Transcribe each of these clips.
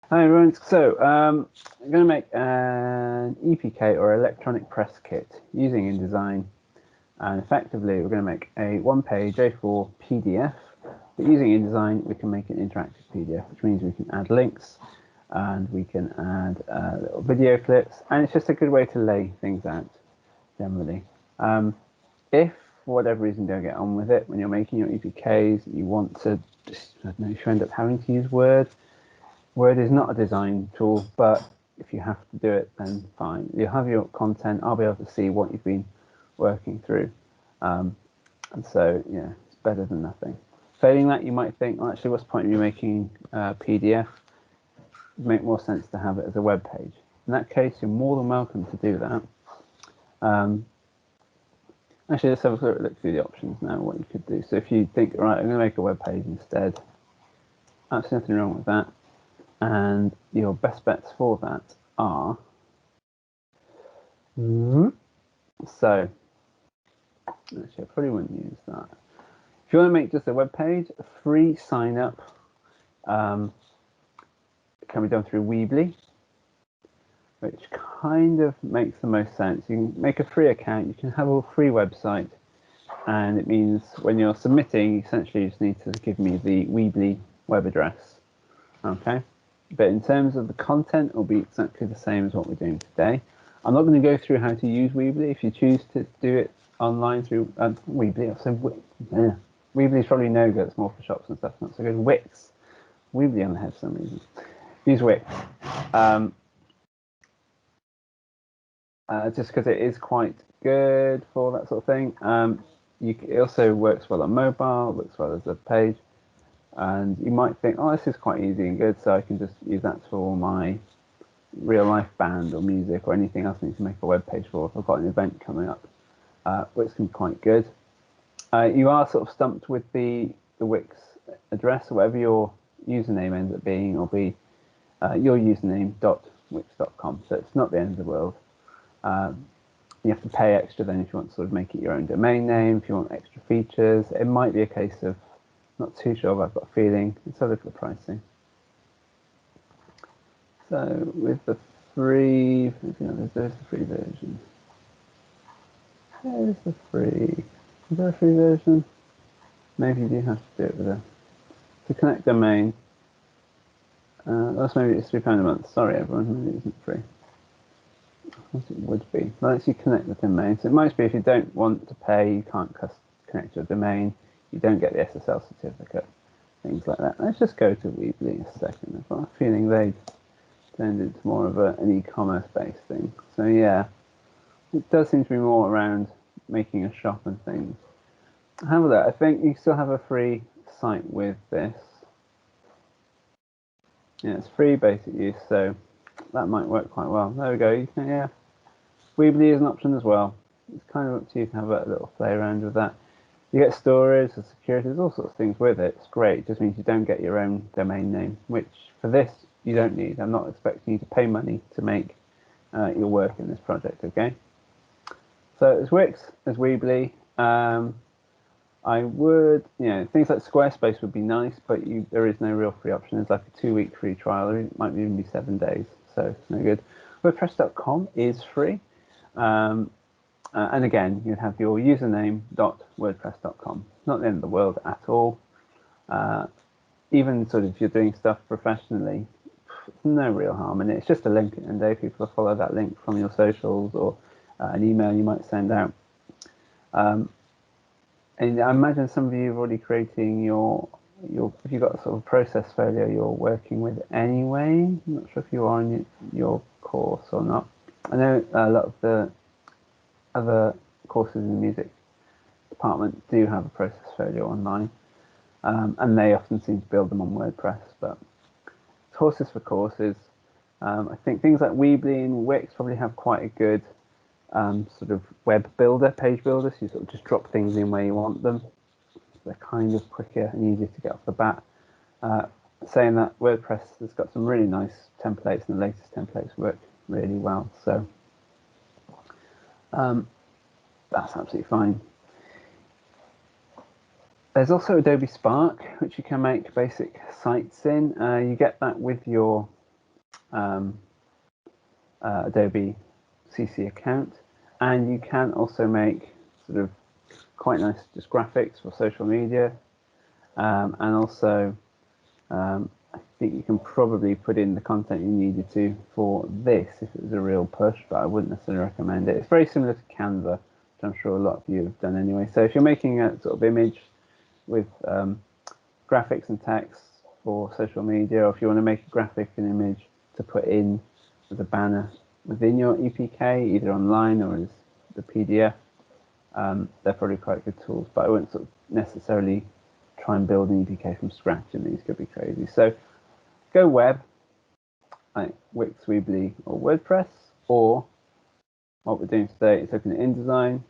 Hi everyone, so I'm going to make an EPK or electronic press kit using Indesign, and effectively we're going to make a one-page A4 PDF, but using Indesign we can make an interactive PDF, which means we can add links and we can add little video clips, and it's just a good way to lay things out generally. If for whatever reason you don't get on with it when you're making your EPKs, you want to just, I don't know, if you end up having to use Word is not a design tool, but if you have to do it, then fine. You'll have your content. I'll be able to see what you've been working through. And so, yeah, it's better than nothing. Failing that, you might think, well, actually, what's the point of you making a PDF? It'd make more sense to have it as a web page. In that case, you're more than welcome to do that. Actually, let's have a quick look through the options now, what you could do. So if you think, right, I'm going to make a web page instead, absolutely nothing wrong with that. And your best bets for that are, so actually I probably wouldn't use that. If you want to make just a web page, a free sign up can be done through Weebly, which kind of makes the most sense. You can make a free account, you can have a free website, and it means when you're submitting, essentially you just need to give me the Weebly web address. Okay. But in terms of the content, it'll be exactly the same as what we're doing today. I'm not going to go through how to use Weebly. If you choose to do it online through Weebly, I'll say Weebly is probably no good. It's more for shops and stuff. Not so good. Wix. Weebly on the head for some reason. Use Wix. Just because it is quite good for that sort of thing. It also works well on mobile, works well as a page. And you might think, oh, this is quite easy and good, so I can just use that for my real-life band or music or anything else I need to make a web page for if I've got an event coming up, which can be quite good. You are sort of stumped with the Wix address, whatever your username ends up being, will be your username.wix.com, so it's not the end of the world. You have to pay extra then if you want to sort of make it your own domain name, if you want extra features. It might be a case of not too sure, but I've got a feeling. Let's have a look at the pricing. So with the free, there's the free version. There's the free. Is there a free version? Maybe you do have to do it with to connect domain. That's maybe it's £3 a month. Sorry everyone, maybe it isn't free. I thought it would be. Well, let's connect the domain. So it might be if you don't want to pay, you can't connect your domain. You don't get the SSL certificate, things like that. Let's just go to Weebly a second. I've got a feeling they turned into more of an e-commerce based thing. So yeah, it does seem to be more around making a shop and things. However, I think you still have a free site with this. Yeah, it's free basic use, so that might work quite well. There we go. You can, yeah, Weebly is an option as well. It's kind of up to you to have a little play around with that. You get storage, the security, there's all sorts of things with it. It's great. It just means you don't get your own domain name, which for this you don't need. I'm not expecting you to pay money to make your work in this project, okay? So as Wix, as Weebly, I would, things like Squarespace would be nice, but there is no real free option. There's like a 2-week free trial. It might even be 7 days, so it's no good. WordPress.com is free. And again, you have your username.wordpress.com. Not the end of the world at all. Even sort of if you're doing stuff professionally, no real harm in it. It's just a link, and people will follow that link from your socials or an email you might send out. And I imagine some of you are already creating your if you've got a sort of process folio you're working with anyway. I'm not sure if you are in your course or not. I know a lot of the other courses in the music department do have a process folio online, and they often seem to build them on WordPress, but it's horses for courses. I think things like Weebly and Wix probably have quite a good sort of web builder, page builder, so you sort of just drop things in where you want them. They're kind of quicker and easier to get off the bat. Saying that, WordPress has got some really nice templates, and the latest templates work really well, so that's absolutely fine. There's also Adobe Spark, which you can make basic sites in. You get that with your Adobe CC account, and you can also make sort of quite nice just graphics for social media, and also I think you can probably put in the content you needed to for this if it was a real push, but I wouldn't necessarily recommend it. It's very similar to Canva, which I'm sure a lot of you have done anyway. So if you're making a sort of image with graphics and text for social media, or if you want to make a graphic and image to put in as a banner within your EPK, either online or as the PDF, they're probably quite good tools, but I wouldn't sort of necessarily try and build an EPK from scratch, and these could be crazy. So go web, like Wix, Weebly, or WordPress, or what we're doing today is looking at InDesign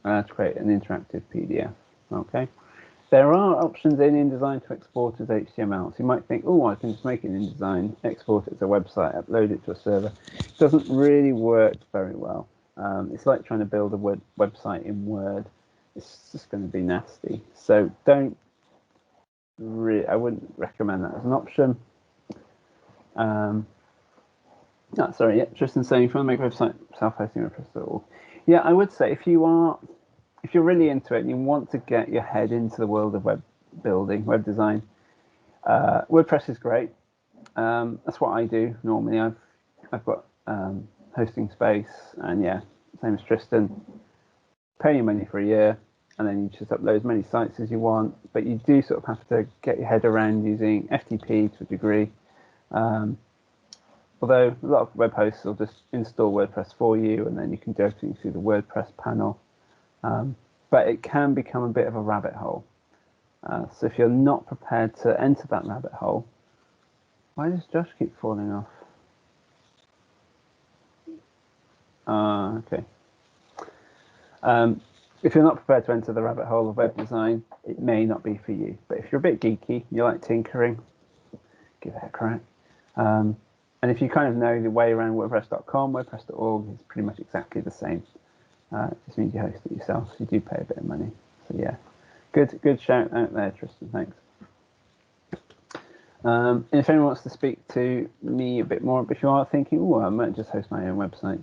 to create an interactive PDF. Okay. There are options in InDesign to export as HTML. So you might think, oh, I can just make it in InDesign, export it as a website, upload it to a server. It doesn't really work very well. It's like trying to build a website in Word. It's just going to be nasty. So I wouldn't recommend that as an option. Sorry, yeah, Tristan saying if you want to make a website, self-hosting WordPress.org. Yeah, I would say if you're really into it and you want to get your head into the world of web building, web design, WordPress is great. That's what I do normally. I've got hosting space, and yeah, same as Tristan. Pay your money for a year, and then you just upload as many sites as you want. But you do sort of have to get your head around using FTP to a degree. Although a lot of web hosts will just install WordPress for you, and then you can do everything through the WordPress panel. But it can become a bit of a rabbit hole. So if you're not prepared to enter that rabbit hole, why does Josh keep falling off? Okay. If you're not prepared to enter the rabbit hole of web design, it may not be for you. But if you're a bit geeky, you like tinkering, give it a crack. And if you kind of know the way around WordPress.com, WordPress.org is pretty much exactly the same. It just means you host it yourself, so you do pay a bit of money. So yeah, good shout out there, Tristan. Thanks. And if anyone wants to speak to me a bit more, if you are thinking, oh, I might just host my own website,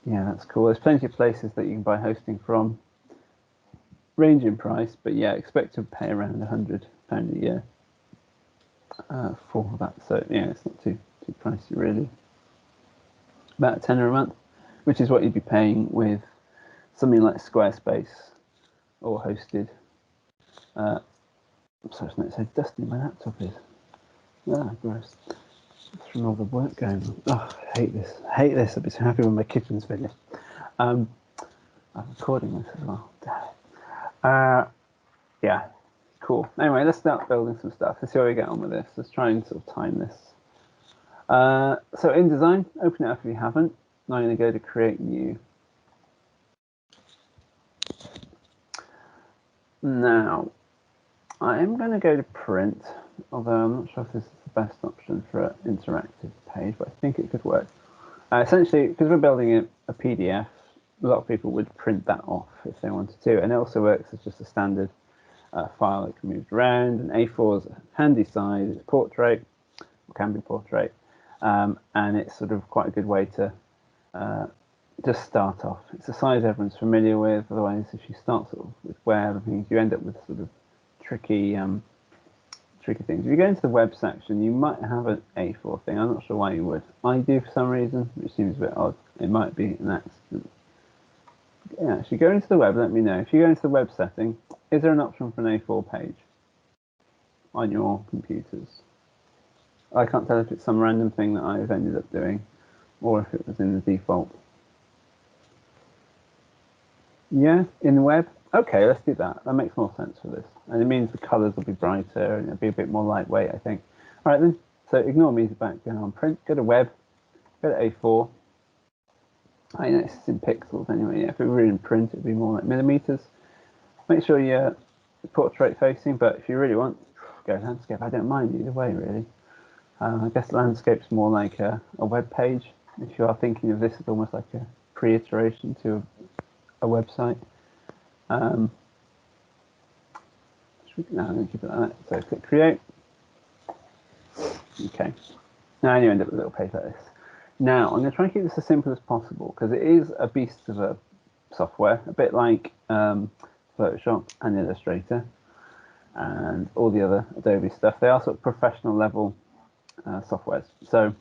yeah, that's cool. There's plenty of places that you can buy hosting from, range in price, but yeah, expect to pay around £100 a year for that. So yeah, it's not too pricey really. About £10 a month, which is what you'd be paying with something like Squarespace or hosted. I'm sorry, it's not so dusty my laptop is. Ah, gross. It's from all the work going on. Oh, I hate this. I hate this. I'll be so happy when my kitchen's finished. I'm recording this as well. Yeah, cool. Anyway, let's start building some stuff. Let's see how we get on with this. Let's try and sort of time this. So InDesign, open it up if you haven't. Now I'm going to go to create new. Now, I am going to go to print, although I'm not sure if this is the best option for an interactive page, but I think it could work. Essentially, because we're building a PDF, a lot of people would print that off if they wanted to, and it also works as just a standard file that can move around. And A4 is a handy size, it's portrait, or can be portrait, and it's sort of quite a good way to just start off. It's a size everyone's familiar with. Otherwise, if you start sort of with web and things, you end up with sort of tricky things. If you go into the web section, you might have an A4 thing. I'm not sure why you would. I do for some reason, which seems a bit odd. It might be an accident. Yeah, if you go into the web, let me know. If you go into the web setting, is there an option for an A4 page on your computers? I can't tell if it's some random thing that I've ended up doing or if it was in the default. Yeah, in the web? Okay, let's do that. That makes more sense for this. And it means the colors will be brighter and it'll be a bit more lightweight, I think. All right then, so ignore me back going on print, go to web, go to A4. I know it's in pixels anyway. Yeah, if it were in print, it'd be more like millimeters. Make sure you're portrait facing, but if you really want, go landscape. I don't mind either way, really. I guess landscape's more like a web page. If you are thinking of this as almost like a pre-iteration to a website. I'm going to keep it like that. So click create. Okay. Now you end up with a little page like this. Now I'm going to try and keep this as simple as possible because it is a beast of a software, a bit like Photoshop and Illustrator and all the other Adobe stuff. They are sort of professional level softwares. So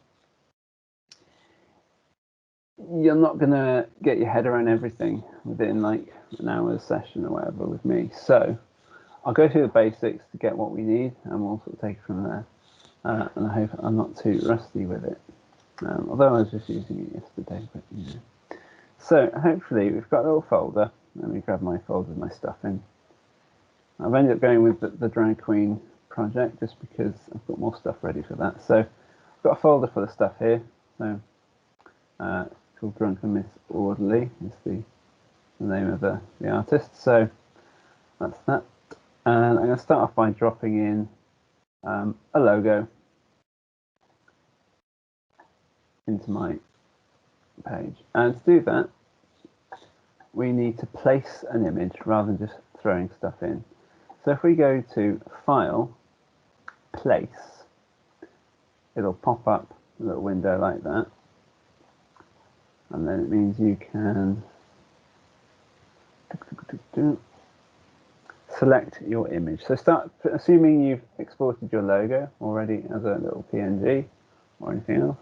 you're not going to get your head around everything within like an hour's session or whatever with me. So I'll go through the basics to get what we need and we'll sort of take it from there. And I hope I'm not too rusty with it. Although I was just using it yesterday, but you know. So hopefully we've got a little folder. Let me grab my folder with my stuff in. I've ended up going with the Drag Queen project just because I've got more stuff ready for that. So I've got a folder full of stuff here. So it's called Drunken Miss Orderly is the name of the artist. So that's that. And I'm going to start off by dropping in a logo into my page. And to do that, we need to place an image rather than just throwing stuff in. So if we go to File, Place, it'll pop up a little window like that. And then it means you can select your image. So start assuming you've exported your logo already as a little PNG or anything else.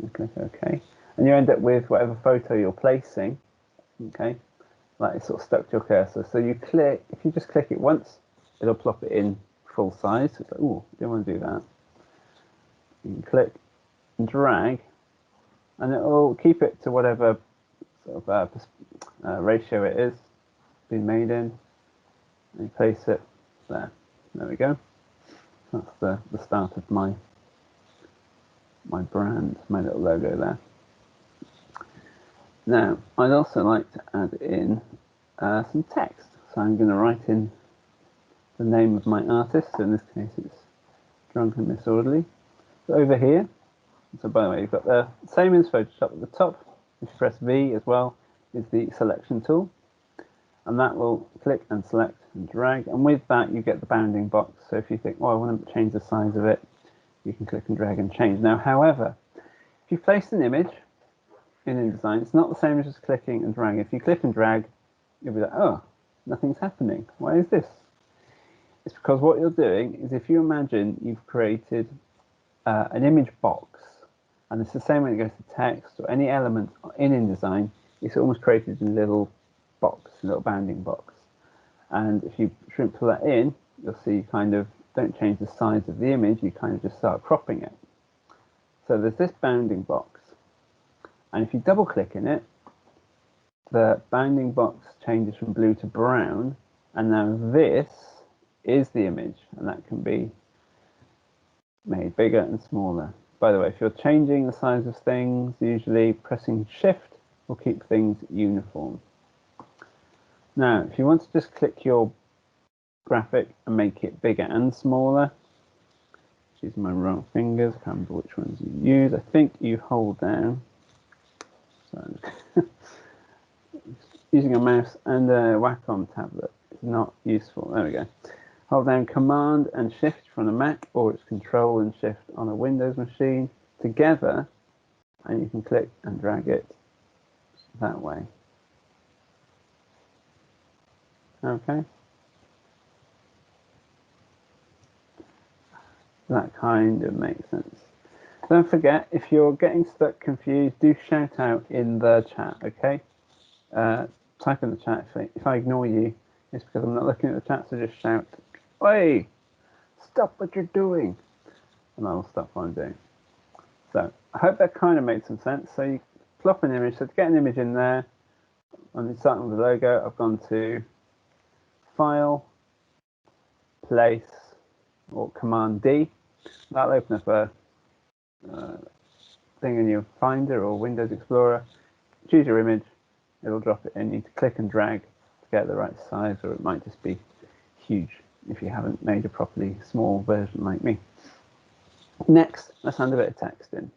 You click OK. And you end up with whatever photo you're placing. Okay. Like it's sort of stuck to your cursor. So you click, if you just click it once, it'll plop it in full size. So it's like, oh, don't want to do that. You can click and drag, and it will keep it to whatever sort of ratio it is being made in. And you place it there. There we go. That's the start of my brand, my little logo there. Now, I'd also like to add in some text. So I'm going to write in the name of my artist. So in this case, it's Drunken Miss Orderly. So over here, so by the way, you've got the same as Photoshop at the top. If you press V as well, is the selection tool. And that will click and select and drag. And with that, you get the bounding box. So if you think, oh, I want to change the size of it, you can click and drag and change. Now, however, if you place an image in InDesign, it's not the same as just clicking and dragging. If you click and drag, you'll be like, oh, nothing's happening. Why is this? It's because what you're doing is if you imagine you've created an image box, and it's the same when it goes to text or any element in InDesign, it's almost created in a little box, a little bounding box. And if you shrink that in, you'll see you kind of don't change the size of the image, you kind of just start cropping it. So there's this bounding box. And if you double click in it, the bounding box changes from blue to brown. And now this is the image, and that can be made bigger and smaller. By the way, if you're changing the size of things, usually pressing Shift will keep things uniform. Now, if you want to just click your graphic and make it bigger and smaller, using my wrong fingers, I can't remember which ones you use. I think you hold down. So using a mouse and a Wacom tablet is not useful. There we go. Hold down Command and Shift from a Mac, or it's Control and Shift on a Windows machine together, and you can click and drag it that way. Okay. That kind of makes sense. Don't forget, if you're getting stuck, confused, do shout out in the chat, okay? Type in the chat. If I ignore you, it's because I'm not looking at the chat, so just shout, "Oi, stop what you're doing," and I'll stop what I'm doing. So I hope that kind of made some sense. So you plop an image. So to get an image in there, I'm starting with the logo. I've gone to File, Place, or Command D. That'll open up a thing in your Finder or Windows Explorer. Choose your image. It'll drop it in. You need to click and drag to get the right size, or it might just be huge if you haven't made a properly small version like me. Next, let's add a bit of text in.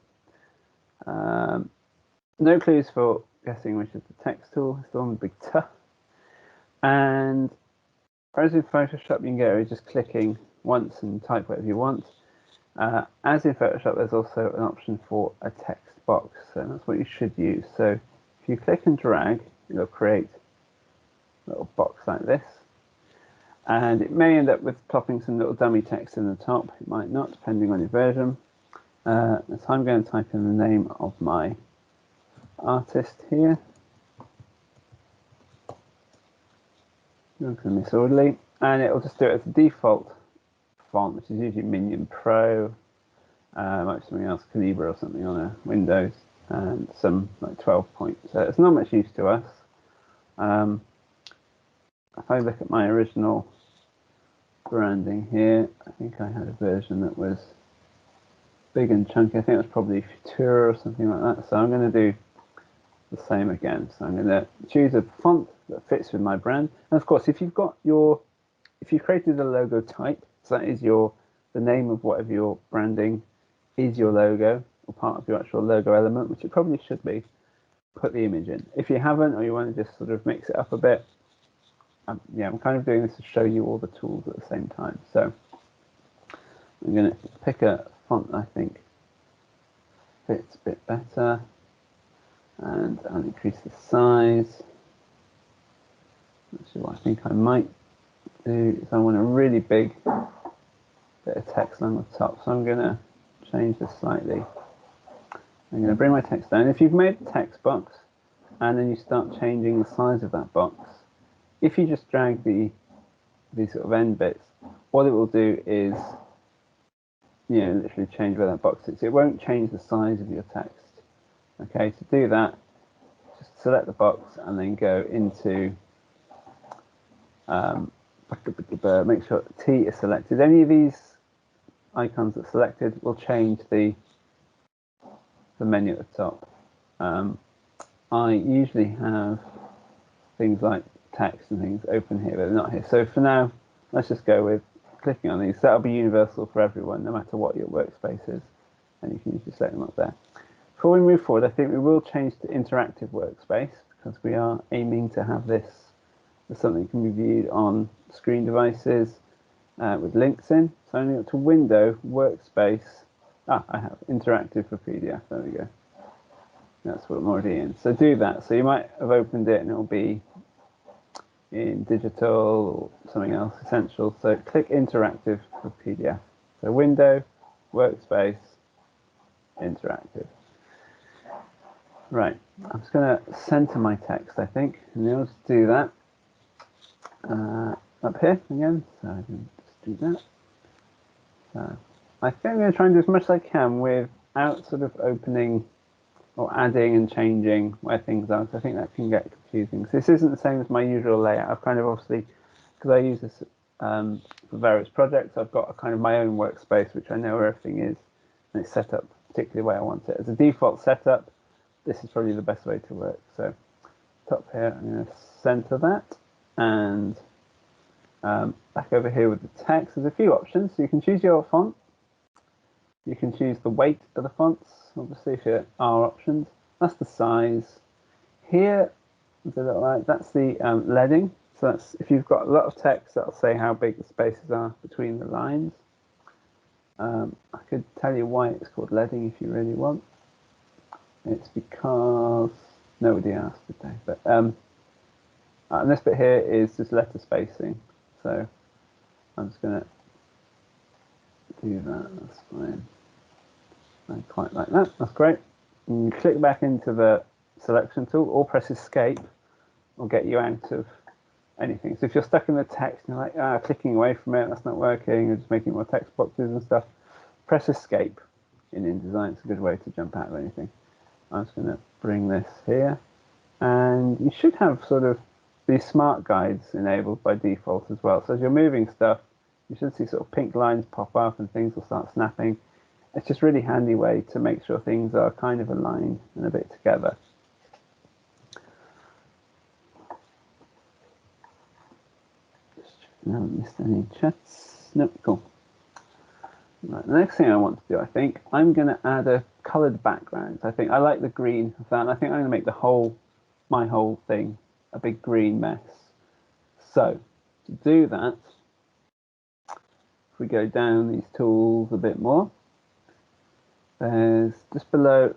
No clues for guessing which is the text tool. It's the one with big T. And whereas in Photoshop, you can go just clicking once and type whatever you want. As in Photoshop, there's also an option for a text box, so that's what you should use. So if you click and drag, it'll create a little box like this. And it may end up with plopping some little dummy text in the top. It might not, depending on your version. So I'm going to type in the name of my artist here. Look at Miss Orderly, and it'll just do it as a default font, which is usually Minion Pro, might be something else, Calibra or something on a Windows, and some like 12 point. So it's not much use to us. If I look at my original branding here, I think I had a version that was big and chunky. I think it was probably Futura or something like that. So I'm going to do the same again. So I'm going to choose a font that fits with my brand. And of course, if you've created a logo type, so that is the name of whatever your branding is, your logo or part of your actual logo element, which it probably should be, put the image in. If you haven't, or you want to just sort of mix it up a bit, I'm kind of doing this to show you all the tools at the same time. So I'm going to pick a font that I think fits a bit better, and I'll increase the size. Actually, what I think I might do is I want a really big bit of text on the top, so I'm going to change this slightly. I'm going to bring my text down. If you've made a text box and then you start changing the size of that box, if you just drag these sort of end bits, what it will do is, literally change where that box is. It won't change the size of your text. Okay, to do that, just select the box and then go into, make sure T is selected. Any of these icons that are selected will change the menu at the top. I usually have things like text and things open here, but they're not here. So for now, let's just go with clicking on these. That'll be universal for everyone, no matter what your workspace is, and you can usually set them up there. Before we move forward, I think we will change to interactive workspace, because we are aiming to have this as something that can be viewed on screen devices with links in. So I'm going to Window, Workspace. I have interactive for PDF. There we go. That's what I'm already in. So do that. So you might have opened it and it'll be in digital or something else, essential. So click interactive for PDF. So Window, Workspace, interactive. Right, I'm just going to center my text, I think, and in order to do that, up here again, so I can just do that. So I think I'm going to try and do as much as I can without sort of opening or adding and changing where things are, because I think that can get confusing. So this isn't the same as my usual layout. I've kind of obviously, because I use this for various projects, I've got a kind of my own workspace, which I know where everything is, and it's set up particularly the way I want it. As a default setup, this is probably the best way to work. So top here, I'm going to center that, and back over here with the text, there's a few options. So you can choose your font. You can choose the weight of the fonts. Obviously, if there are options, that's the size. Here, that's the leading. So that's if you've got a lot of text, that'll say how big the spaces are between the lines. I could tell you why it's called leading if you really want. It's because nobody asked, did they? But and this bit here is just letter spacing. So I'm just going to do that. That's fine. I quite like that. That's great. And you click back into the selection tool or press Escape, will get you out of anything. So if you're stuck in the text and you're like, clicking away from it, that's not working, you're just making more text boxes and stuff, press Escape in InDesign. It's a good way to jump out of anything. I'm just going to bring this here, and you should have sort of these smart guides enabled by default as well. So as you're moving stuff, you should see sort of pink lines pop up and things will start snapping. It's just a really handy way to make sure things are kind of aligned and a bit together. I haven't missed any chats. Nope, cool. Right, the next thing I want to do, I think, I'm going to add a coloured background. I think I like the green of that, and I think I'm going to make my whole thing a big green mess. So, to do that, if we go down these tools a bit more, There's just below,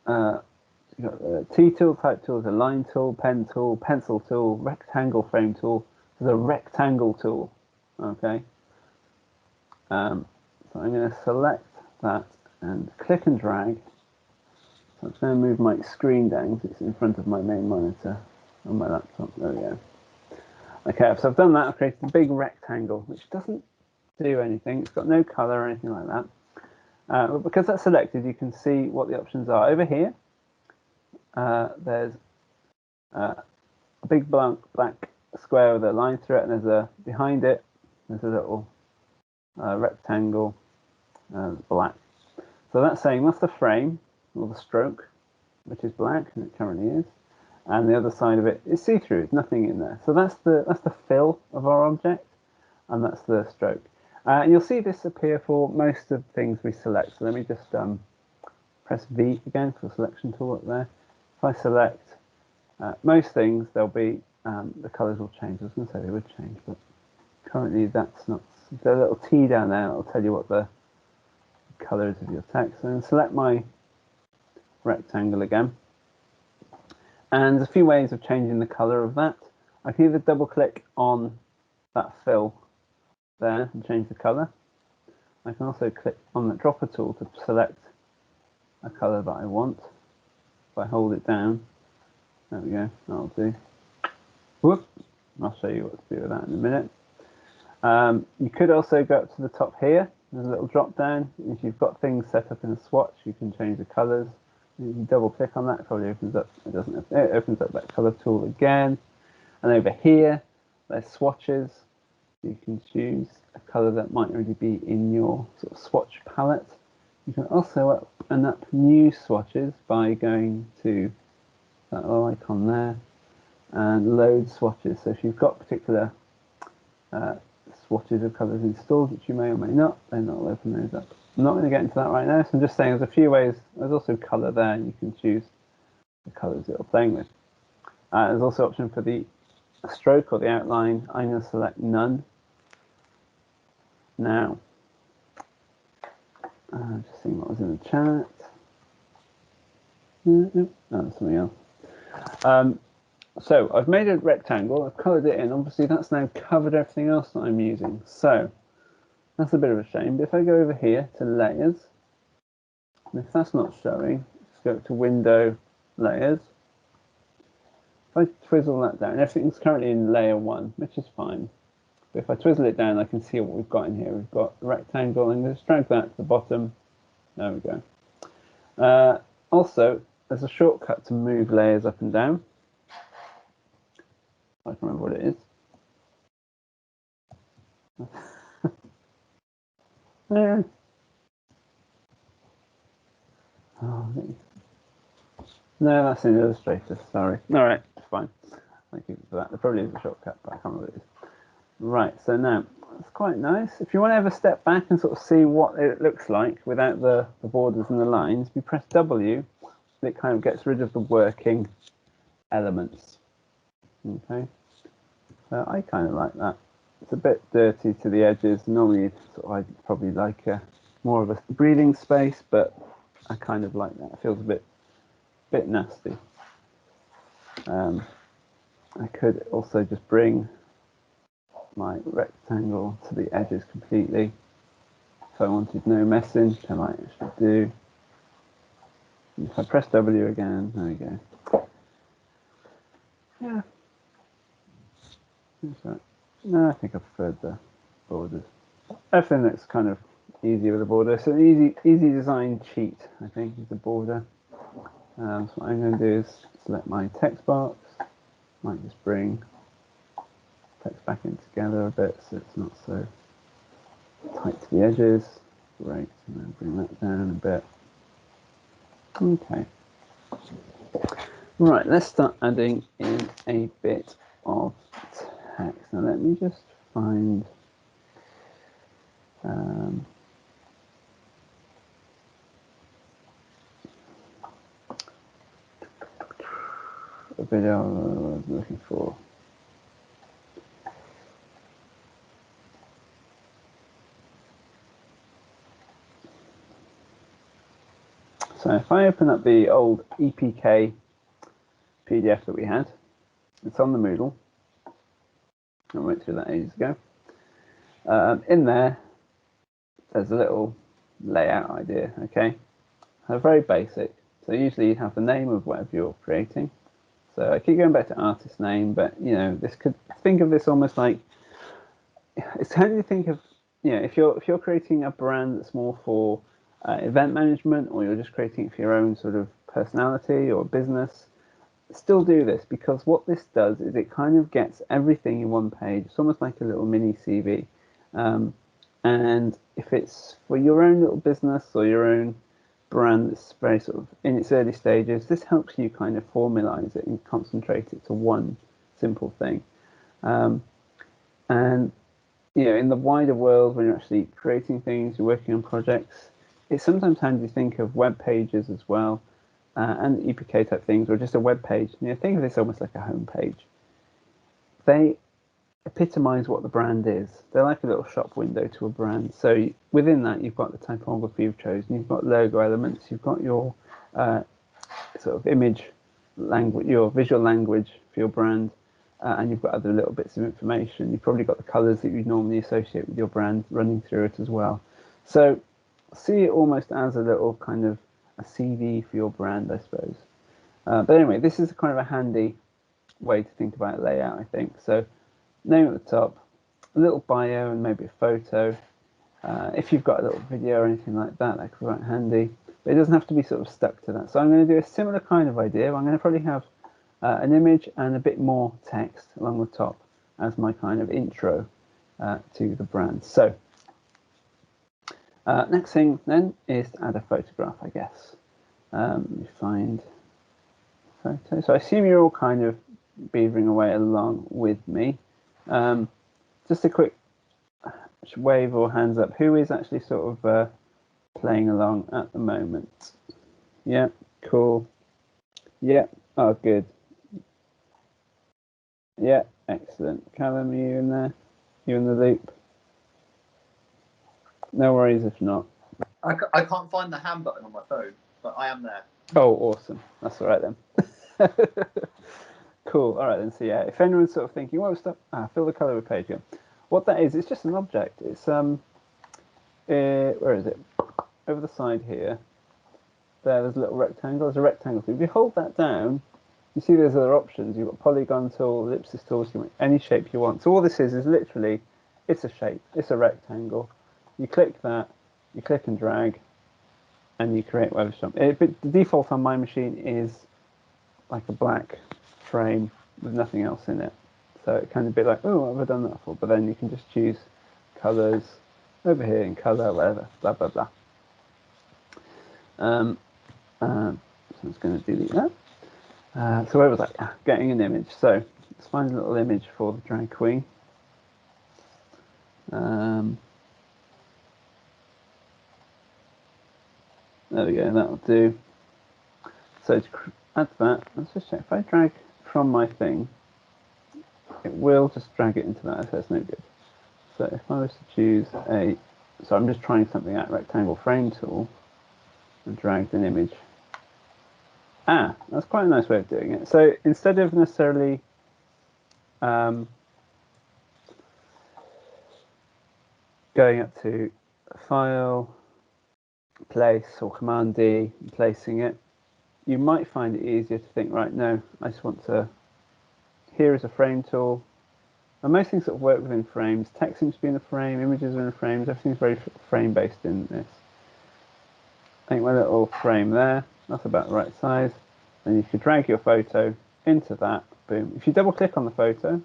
you've got the T tool, type tools, a line tool, pen tool, pencil tool, rectangle frame tool. There's a rectangle tool. Okay. So I'm going to select that and click and drag. So I'm going to move my screen down because it's in front of my main monitor on my laptop. There we go. Okay, so I've done that. I've created a big rectangle, which doesn't do anything. It's got no color or anything like that. But because that's selected, you can see what the options are. Over here, there's a big black square with a line through it, and there's a behind it. There's a little rectangle, black. So that's saying that's the frame or the stroke, which is black, and it currently is. And the other side of it is see-through. There's nothing in there. So that's the fill of our object, and that's the stroke. And you'll see this appear for most of the things we select. So let me just press V again for the selection tool up there. If I select most things, there'll be the colours will change. I was going to say they would change, but currently that's not. There's a little T down there that'll tell you what the colour is of your text. So I'm going to select my rectangle again. And there's a few ways of changing the colour of that. I can either double click on that fill there and change the colour. I can also click on the dropper tool to select a colour that I want. If I hold it down, there we go, that'll do. Whoop! I'll show you what to do with that in a minute. You could also go up to the top here. There's a little drop down. If you've got things set up in a swatch, you can change the colours. You can double click on that, it probably opens up, it doesn't, it opens up that colour tool again. And over here, there's swatches. You can choose a colour that might already be in your sort of swatch palette. You can also open up new swatches by going to that little icon there and load swatches. So if you've got particular swatches of colours installed, which you may or may not, then I'll open those up. I'm not going to get into that right now, so I'm just saying there's a few ways. There's also colour there, and you can choose the colours that you're playing with. There's also an option for the stroke or the outline. I'm going to select none. Now, just seeing what was in the chat. No, that's something else. So I've made a rectangle, I've coloured it in. Obviously, that's now covered everything else that I'm using. So that's a bit of a shame. But if I go over here to layers, and if that's not showing, just go to Window, Layers. If I twizzle that down, everything's currently in layer 1, which is fine. But if I twizzle it down, I can see what we've got in here. We've got a rectangle, and just drag that to the bottom. There we go. Also, there's a shortcut to move layers up and down. I can remember what it is. There. Oh, no, that's in Illustrator, sorry. All right, fine. Thank you for that. There probably is a shortcut, but I can't remember what it is. Right, so now, that's quite nice. If you want to ever step back and sort of see what it looks like without the borders and the lines, if you press W, it kind of gets rid of the working elements. Okay, so I kind of like that. It's a bit dirty to the edges. Normally, I'd probably like more of a breathing space, but I kind of like that. It feels a bit nasty. I could also just bring my rectangle to the edges completely. If I wanted no messing, which I might actually do. If I press W again, there we go. Yeah. No, I think I preferred the borders. Everything looks kind of easy with a border. So an easy design cheat, I think, is the border. So what I'm going to do is select my text box. Might just bring text back in together a bit so it's not so tight to the edges. Great, and then bring that down a bit. Okay. Right, let's start adding in a bit of text. Now let me just find a video I was looking for. So if I open up the old EPK PDF that we had, it's on the Moodle. I went through that ages ago. In there, there's a little layout idea, okay? Very basic. So usually you have the name of whatever you're creating. So I keep going back to artist name, but you know, this could think of this almost like it's how do you think of, you know, if you're creating a brand that's more for event management, or you're just creating it for your own sort of personality or business, still do this, because what this does is it kind of gets everything in one page. It's almost like a little mini CV. And if it's for your own little business or your own brand that's very sort of in its early stages, this helps you kind of formalize it and concentrate it to one simple thing. And you know, in the wider world, when you're actually creating things, you're working on projects, it's sometimes handy to think of web pages as well, and EPK type things, or just a web page. You know, think of this almost like a home page. They epitomize what the brand is. They're like a little shop window to a brand. So within that, you've got the typography you've chosen, you've got logo elements, you've got your sort of image language, your visual language for your brand, and you've got other little bits of information. You've probably got the colors that you'd normally associate with your brand running through it as well. So see it almost as a little kind of a CV for your brand, I suppose. But anyway, this is kind of a handy way to think about layout, I think. So name at the top, a little bio and maybe a photo. If you've got a little video or anything like that, that could be quite handy. But it doesn't have to be sort of stuck to that. So I'm going to do a similar kind of idea. I'm going to probably have an image and a bit more text along the top as my kind of intro to the brand. So next thing then is to add a photograph, I guess. Let me find photo. So I assume you're all kind of beavering away along with me. Just a quick wave or hands up. Who is actually sort of playing along at the moment? Yeah, cool. Yeah, oh, good. Yeah, excellent. Callum, are you in there? You in the loop? No worries if not. I can't find the hand button on my phone, but I am there. Oh, awesome. That's all right then. Cool. All right then. So yeah, if anyone's sort of thinking, what stuff? Fill the color of a page. Yeah. What that is, it's just an object. It's where is it? Over the side here. There's a little rectangle. There's a rectangle. If you hold that down, you see there's other options. You've got polygon tool, ellipsis tool, so you make any shape you want. So all this is literally, it's a shape. It's a rectangle. You click that, you click and drag, and you create whatever shape. But the default on my machine is like a black frame with nothing else in it. So it kind of be like, oh, have I done that for? But then you can just choose colors over here in color, whatever, blah, blah, blah. So I'm just going to delete that. So where was I? Getting an image. So let's find a little image for the drag queen. There we go, that'll do. So to add that, let's just check. If I drag from my thing, it will just drag it into that, so that's no good. So if I was to choose so I'm just trying something out, rectangle frame tool, and dragged an image. That's quite a nice way of doing it. So instead of necessarily going up to File, Place, or Command D, and placing it, you might find it easier to think, right, no, I just want to, here is a frame tool. And most things sort of work within frames. Text seems to be in the frame, images are in the frames, everything's very frame-based in this. I think my little frame there, that's about the right size. Then you could drag your photo into that, boom. If you double click on the photo,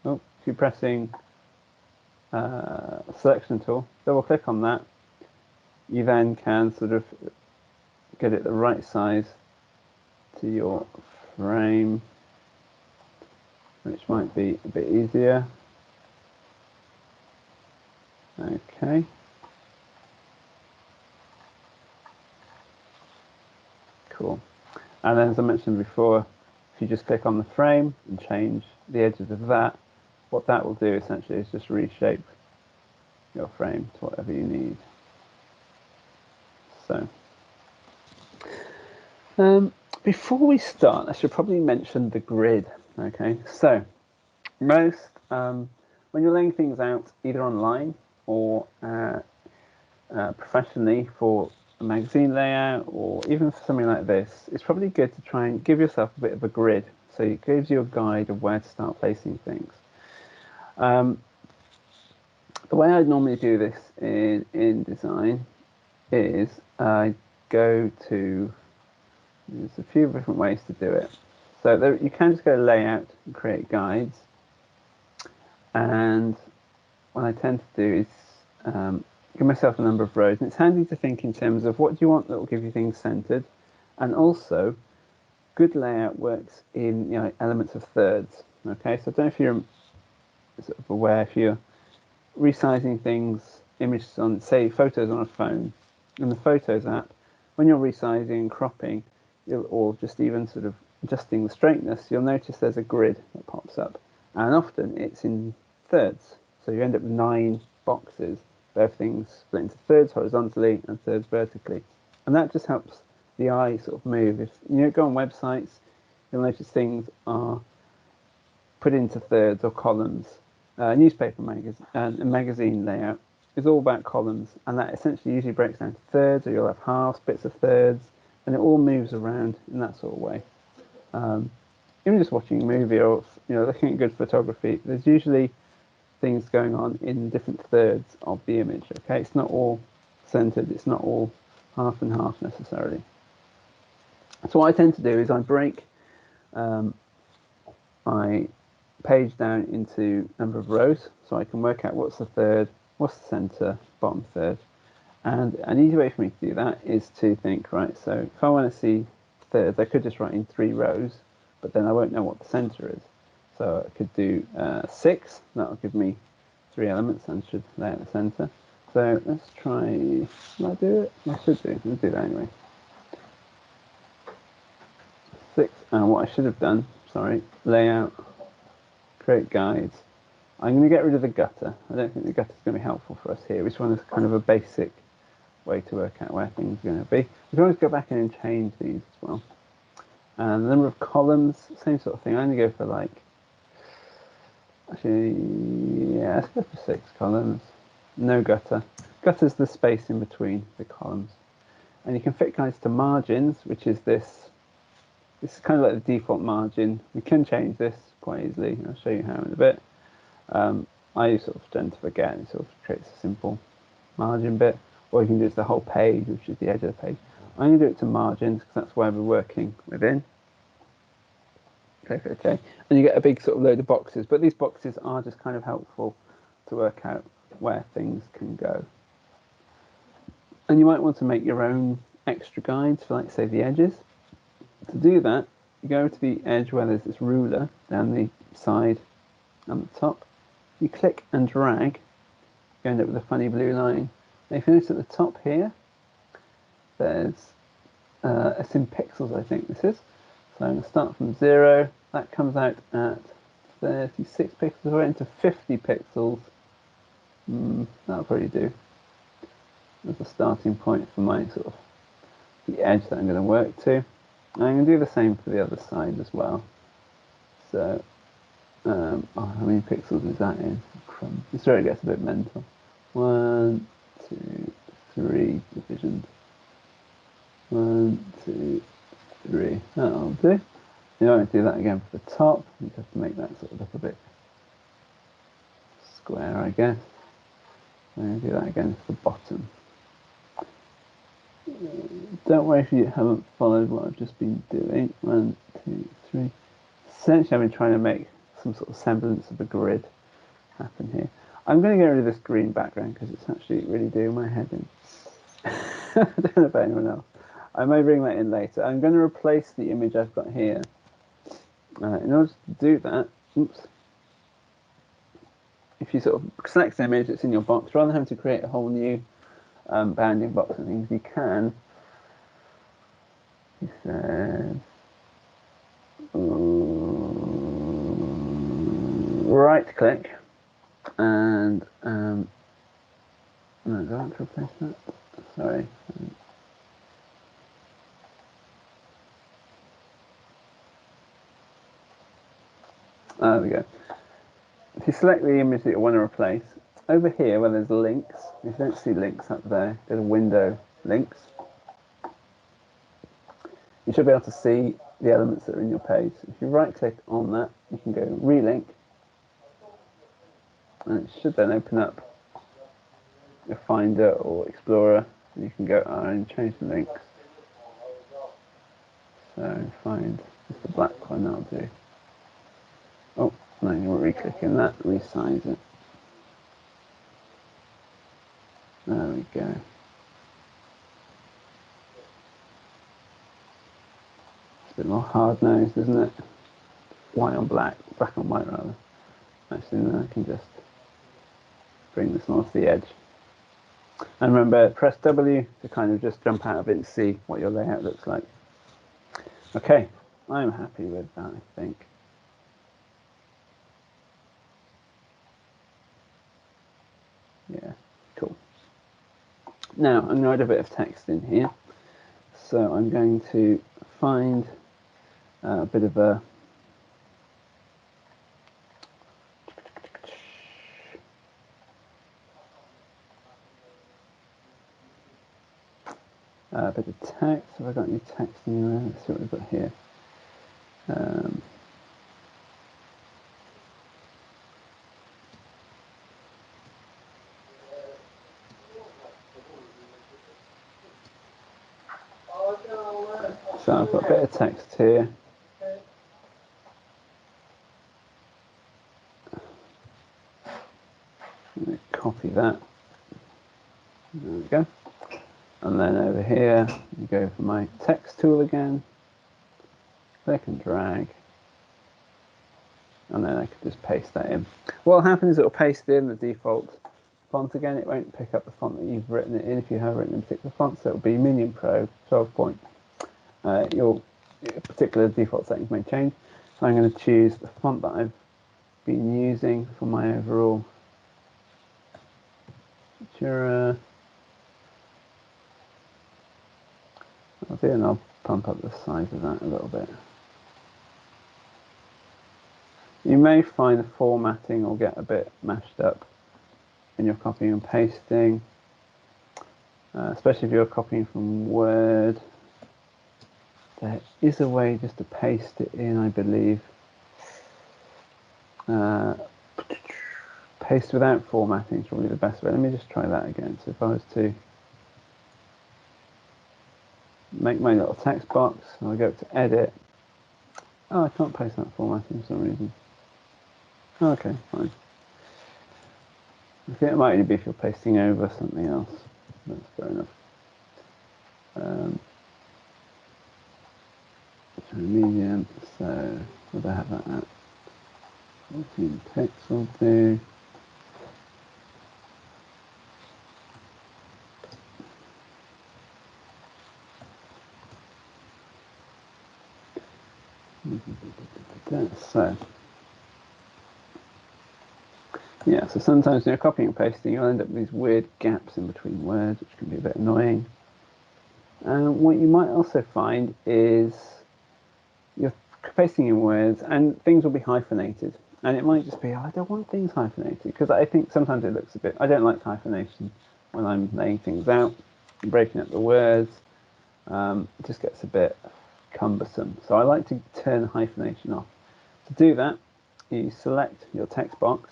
if you're pressing selection tool, double click on that, you then can sort of get it the right size to your frame, which might be a bit easier. Okay. Cool. And then, as I mentioned before, if you just click on the frame and change the edges of that, what that will do essentially is just reshape your frame to whatever you need. So Before we start, I should probably mention the grid. Okay, so most when you're laying things out either online or professionally for a magazine layout or even for something like this, it's probably good to try and give yourself a bit of a grid, so it gives you a guide of where to start placing things. The way I normally do this in InDesign is I go to, there's a few different ways to do it. So there, you can just go layout and create guides, and what I tend to do is give myself a number of rows, and it's handy to think in terms of what do you want that will give you things centered, and also good layout works in elements of thirds. Okay, so I don't know if you're sort of aware, if you're resizing things, images on, say, photos on a phone, in the Photos app, when you're resizing and cropping, or just even sort of adjusting the straightness, you'll notice there's a grid that pops up, and often it's in thirds. So you end up with 9 boxes where everything's split into thirds horizontally and thirds vertically, and that just helps the eye sort of move. If you go on websites, you'll notice things are put into thirds or columns. Newspaper magazine layout is all about columns, and that essentially usually breaks down to thirds, or you'll have halves, bits of thirds, and it all moves around in that sort of way. Even just watching a movie or looking at good photography, there's usually things going on in different thirds of the image. Okay, it's not all centered, it's not all half and half necessarily. So what I tend to do is I break my page down into number of rows, so I can work out what's the third, what's the center, bottom third. And an easy way for me to do that is to think, right, so if I want to see thirds, I could just write in 3 rows, but then I won't know what the center is. So I could do 6, that'll give me 3 elements and should lay out the center. So let's try, will I do it? I should do, I'll do that anyway. 6, and what I should have done, sorry, layout, create guides. I'm going to get rid of the gutter. I don't think the gutter is going to be helpful for us here. This one is kind of a basic way to work out where things are going to be. We can always go back in and change these as well. And the number of columns, same sort of thing. I only go for let's go for 6 columns. No gutter. Gutter's the space in between the columns. And you can fit guides to margins, which is this. This is kind of like the default margin. We can change this quite easily. I'll show you how in a bit. I sort of tend to forget, and it sort of creates a simple margin bit, or you can do it to the whole page, which is the edge of the page. I'm going to do it to margins because that's where we're working within. Click OK, and you get a big sort of load of boxes, but these boxes are just kind of helpful to work out where things can go. And you might want to make your own extra guides for, like, say, the edges. To do that, you go to the edge where there's this ruler down the side and the top. You click and drag, you end up with a funny blue line. Now if you notice at the top here, there's it's in pixels, I think this is. So I'm going to start from 0. That comes out at 36 pixels. We're into 50 pixels. That'll probably do as a starting point for my sort of the edge that I'm going to work to. And I'm going to do the same for the other side as well. So, how many pixels is that in? This really gets a bit mental. 1, 2, 3 divisions. 1, 2, 3. That'll do. You don't do that again for the top. You just have to make that sort of look a bit square, I guess. And do that again for the bottom. Don't worry if you haven't followed what I've just been doing. 1, 2, 3. Essentially, I've been trying to make some sort of semblance of a grid happen here. I'm going to get rid of this green background because it's actually really doing my head in. I don't know about anyone else. I may bring that in later. I'm going to replace the image I've got here. In order to do that, if you sort of select the image that's in your box, rather than having to create a whole new bounding box and things, you can. He says, right click and no, do I want to replace that? Sorry. There we go. If you select the image that you want to replace, over here where there's links, if you don't see links up there, go to Window, Links. You should be able to see the elements that are in your page. If you right click on that, you can go Relink, and it should then open up your Finder or Explorer. You can go and change the links. So find just the black one, that'll do. Oh, no, you're re-clicking that, resize it. There we go. It's a bit more hard-nosed, isn't it? White on black, black on white rather. Actually, no, I can just bring this more to the edge. And remember, press W to kind of just jump out of it and see what your layout looks like. Okay, I'm happy with that, I think. Yeah, cool. Now, I'm going to add a bit of text in here. So I'm going to find a bit of a bit of text. Have I got any text anywhere? Let's see what we've got here. So I've got a bit of text here. I'm going to copy that. There we go. And then over here, you go for my text tool again. Click and drag. And then I can just paste that in. What will happen is it will paste in the default font again. It won't pick up the font that you've written it in if you have written in a particular font. So it will be Minion Pro 12 point. Your particular default settings may change. So I'm going to choose the font that I've been using for my overall picture. I'll do, and I'll pump up the size of that a little bit. You may find the formatting will get a bit mashed up when you're copying and pasting, especially if you're copying from Word. There is a way just to paste it in, I believe. Paste without formatting is probably the best way. Let me just try that again. So if I was to make my little text box, I'll go to Edit. Oh, I can't paste that formatting for some reason. Okay, fine. I think it might only be if you're pasting over something else. That's fair enough. Medium, so where do I have that at? 14 pixel do. So yeah, so sometimes when you're copying and pasting, you'll end up with these weird gaps in between words, which can be a bit annoying. What you might also find is you're pasting in words and things will be hyphenated. And it might just be, oh, I don't want things hyphenated, because I think sometimes it looks a bit, I don't like hyphenation when I'm laying things out, breaking up the words. It just gets a bit cumbersome. So I like to turn hyphenation off. To do that, you select your text box,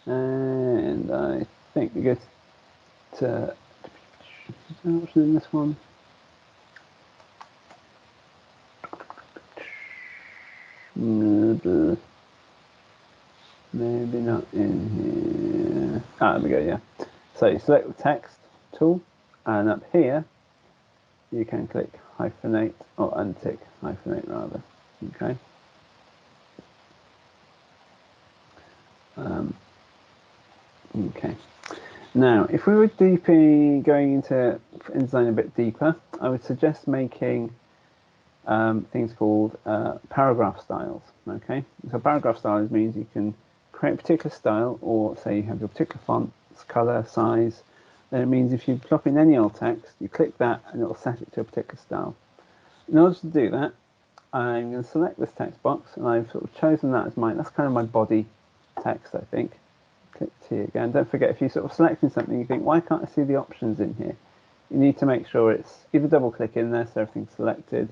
and I think you go to, is there an option in this one? Maybe not in here. Ah, there we go, yeah. So you select the text tool, and up here you can click hyphenate, or untick hyphenate rather. Okay. Okay. Now, if we were going into InDesign a bit deeper, I would suggest making things called paragraph styles. Okay, so paragraph styles means you can create a particular style, or say you have your particular font, color, size. Then it means if you drop in any old text, you click that and it will set it to a particular style. In order to do that, I'm going to select this text box, and I've sort of chosen that as that's kind of my body text, I think. Click T again. Don't forget, if you're sort of selecting something, you think, why can't I see the options in here? You need to make sure it's either double click in there so everything's selected,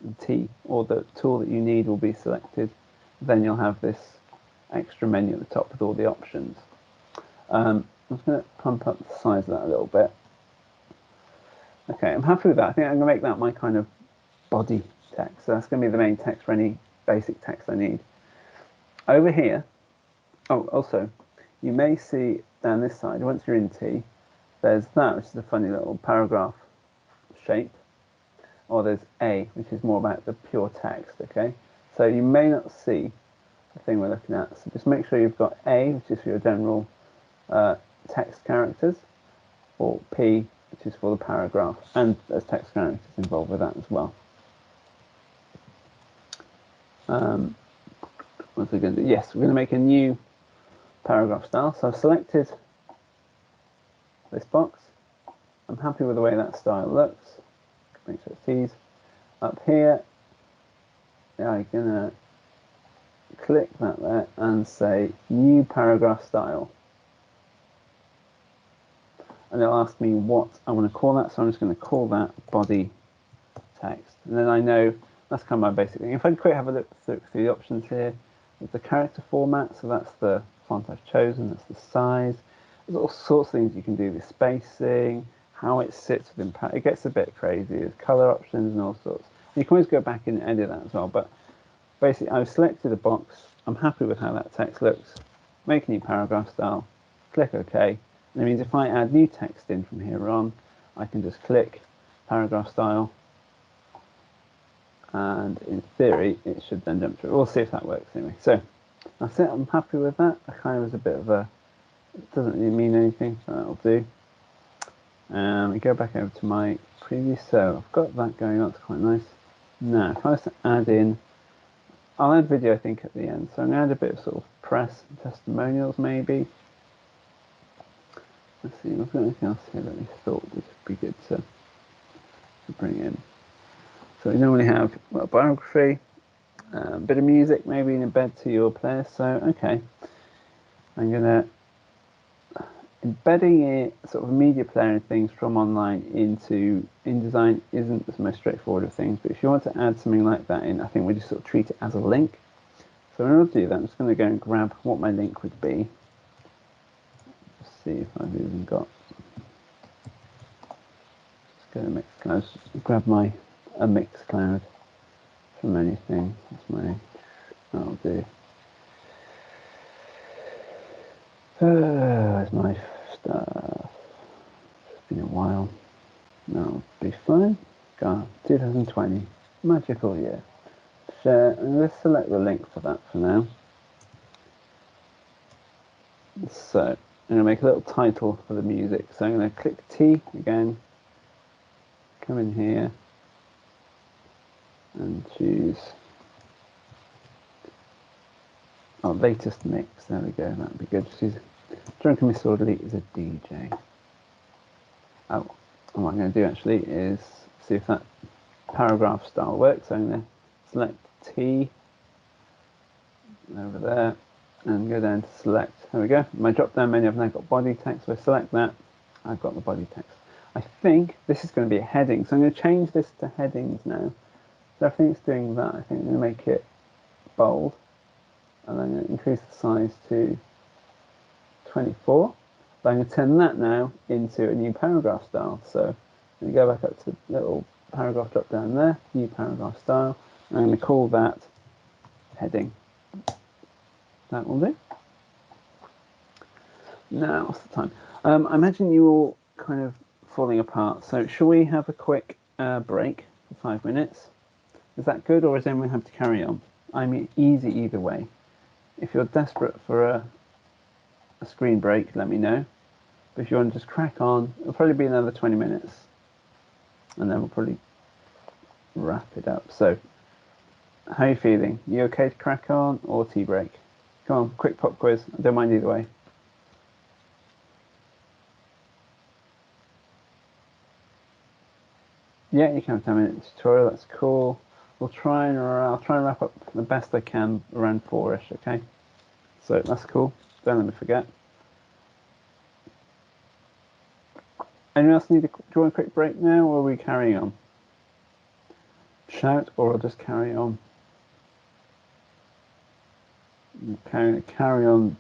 and T, or the tool that you need will be selected. Then you'll have this extra menu at the top with all the options. I'm just going to pump up the size of that a little bit. Okay, I'm happy with that. I think I'm going to make that my kind of body text. So that's going to be the main text for any basic text I need. Over here, oh, also, you may see down this side, once you're in T, there's that, which is a funny little paragraph shape, or there's A, which is more about the pure text, okay? So you may not see the thing we're looking at, so just make sure you've got A, which is for your general text characters, or P, which is for the paragraph, and there's text characters involved with that as well. What's we going to do? Yes, we're going to make a new paragraph style. So I've selected this box. I'm happy with the way that style looks. Make sure it's these. Up here, I'm going to click that there and say new paragraph style. And it'll ask me what I want to call that, so I'm just going to call that body text. And then I know that's kind of my basic thing. If I quick have a look through the options here, there's the character format, so that's the font I've chosen, that's the size. There's all sorts of things you can do with spacing, how it sits within, it gets a bit crazy. There's color options and all sorts. And you can always go back and edit that as well, but basically I've selected a box, I'm happy with how that text looks, make a new paragraph style, click OK. And it means if I add new text in from here on, I can just click paragraph style, and in theory it should then jump through. We'll see if that works anyway. So that's it, I'm happy with that. I kind of was a bit of a, it doesn't really mean anything, so that'll do. We go back over to my preview, so I've got that going on, it's quite nice. Now if I was to add in, I'll add video I think at the end, so I'm going to add a bit of sort of press and testimonials maybe. Let's see, was there anything else here that we thought would be good to bring in? So we normally have a biography, a bit of music maybe in embed to your player. So okay, I'm gonna embedding it sort of a media player and things from online into InDesign isn't the most straightforward of things. But if you want to add something like that in, I think we just sort of treat it as a link. So in order to do that, I'm just going to go and grab what my link would be. Just see if I've even got. Just go to Mixcloud. Grab my a Mixcloud from anything. That's my. That'll do. Where's my stuff? It's been a while. That'll be fine. God, 2020, magical year. Share, and let's select the link for that for now. So I'm going to make a little title for the music. So I'm going to click T again, come in here, and choose our latest mix. There we go. That'd be good. She's Drunken Miss Orderly is a DJ. Oh, and what I'm going to do actually is see if that paragraph style works. So I'm going to select T over there and go down to select. There we go. My drop down menu, I've now got body text. So I select that. I've got the body text. I think this is going to be a heading. So I'm going to change this to headings now. So I think it's doing that. I think I'm going to make it bold. And I'm going to increase the size to 24. But I'm going to turn that now into a new paragraph style. So I'm going to go back up to the little paragraph drop down there, new paragraph style. And I'm going to call that heading. That will do. Now, what's the time? I imagine you're all kind of falling apart. So shall we have a quick break for 5 minutes? Is that good, or is anyone have to carry on? I mean, easy either way. If you're desperate for a screen break, let me know. But if you want to just crack on, it'll probably be another 20 minutes. And then we'll probably wrap it up. So, how are you feeling? You okay to crack on, or tea break? Come on, quick pop quiz. I don't mind either way. Yeah, you can have 10 minute tutorial, that's cool. I'll try and wrap up the best I can around 4ish. Okay, so that's cool. Don't let me forget. Anyone else need do you want a quick break now, or are we carrying on? Shout, or I'll just carry on. Carry on.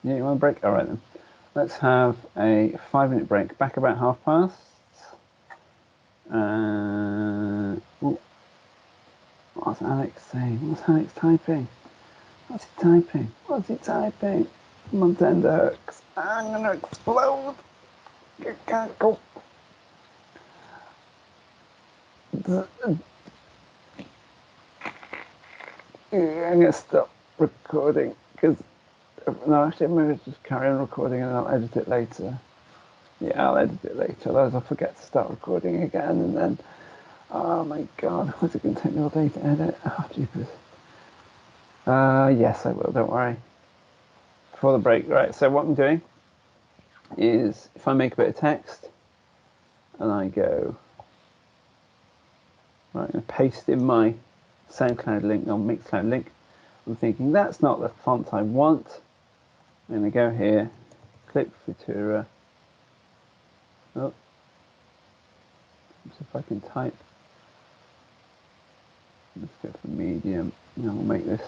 Yeah, you want a break? All right then. Let's have a 5-minute break. Back about past. What's Alex saying? What's Alex typing? What's he typing? What's he typing? Montenda hooks. I'm gonna explode. You can't go. Yeah, I'm gonna stop recording because no, actually, I'm gonna just carry on recording and I'll edit it later. Yeah, I'll edit it later. Otherwise, I'll forget to start recording again, and then oh my god, what's it gonna take me all day to edit? Oh jeepers. Yes, I will. Don't worry. Before the break, right? So what I'm doing is, if I make a bit of text, and I go, right, I'm gonna paste in my SoundCloud link or Mixcloud link. I'm thinking that's not the font I want. I'm gonna go here, click Futura. Oh, see if I can type. Let's go for medium. And I'll make this.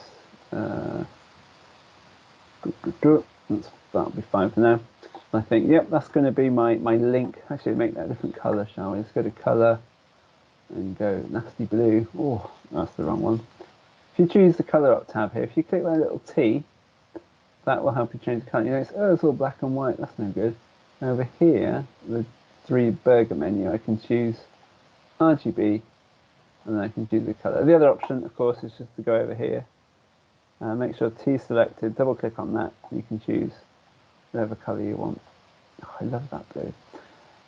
That'll be fine for now. I think, yep, that's going to be my link. Actually, make that a different colour, shall we? Let's go to colour and go nasty blue. Oh, that's the wrong one. If you choose the colour up tab here, if you click that little T, that will help you change the colour. You notice, oh, it's all black and white. That's no good. Over here, the 3 burger menu, I can choose RGB, and then I can choose the colour. The other option, of course, is just to go over here. Make sure T is selected, double click on that, and you can choose whatever colour you want. Oh, I love that blue.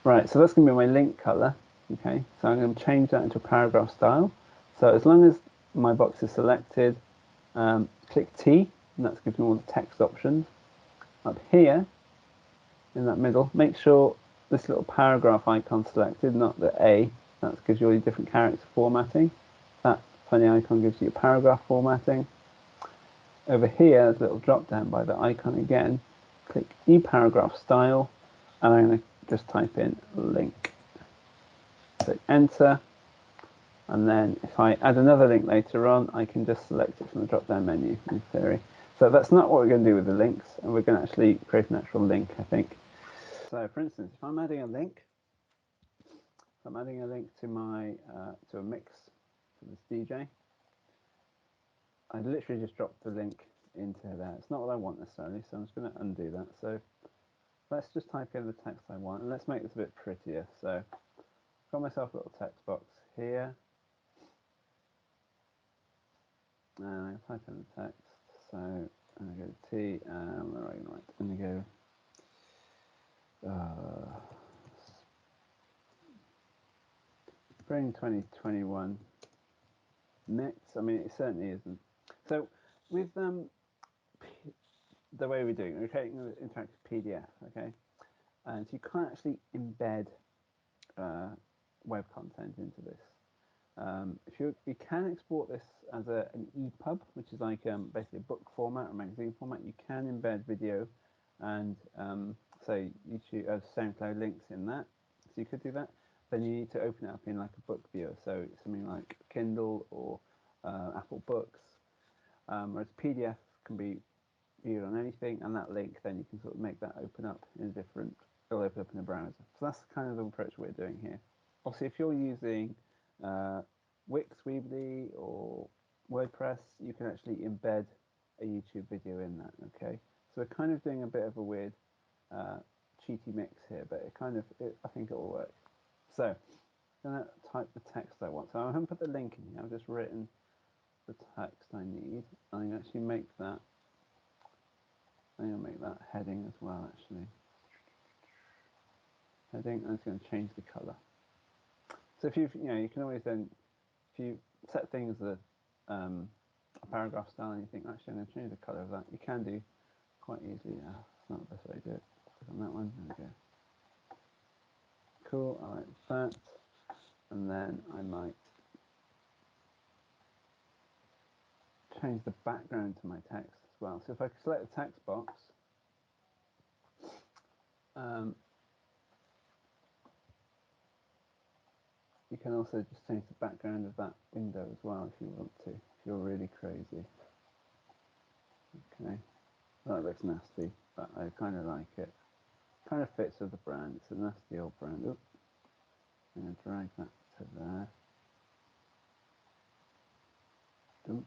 Right, so that's going to be my link colour. Okay, so I'm going to change that into a paragraph style. So as long as my box is selected, click T, and that's giving me all the text options. Up here, in that middle, make sure this little paragraph icon selected, not the A. That gives you all your different character formatting. That funny icon gives you your paragraph formatting. Over here, there's a little drop down by the icon again. Click eParagraph style, and I'm going to just type in link. Click enter, and then if I add another link later on, I can just select it from the drop down menu in theory. So that's not what we're going to do with the links, and we're going to actually create an actual link, I think. So for instance, if I'm adding a link, to my to a mix for this DJ, I literally just dropped the link into there. It's not what I want necessarily, so I'm just going to undo that. So let's just type in the text I want, and let's make this a bit prettier. So I've got myself a little text box here, and I type in the text. So I'm going to go to T, and where am I going to write? I'm going to go Spring 2021 mix. I mean, it certainly isn't. So with the way we're doing it, we're creating an interactive PDF, okay? And you can't actually embed web content into this. If you can export this as an EPUB, which is like basically a book format or magazine format. You can embed video and say YouTube, SoundCloud links in that. So you could do that. Then you need to open it up in like a book viewer, so something like Kindle or Apple Books. Whereas PDF can be viewed on anything, and that link then you can sort of make that open up in a different. It'll open up in a browser. So that's kind of the approach we're doing here. Obviously, if you're using Wix, Weebly, or WordPress, you can actually embed a YouTube video in that. Okay, so we're kind of doing a bit of a weird cheaty mix here, but I think it will work. So I'm going to type the text I want. So I haven't put the link in here. I've just written the text I need. I'm going to actually make that. I'm going to make that heading as well. Actually, heading. I'm just going to change the color. So if you can always then, if you set things as a paragraph style and you think, actually, I'm going to change the color of that, you can do quite easily. It's not the best way to do it. Click on that one. There we go. Cool. I like that. And then I might change the background to my text as well. So if I select the text box, you can also just change the background of that window as well if you want to, if you're really crazy. Okay, that looks nasty, but I kind of like it. Kind of fits with the brand. It's a nasty old brand. Oop. I'm going to drag that to there. Oop.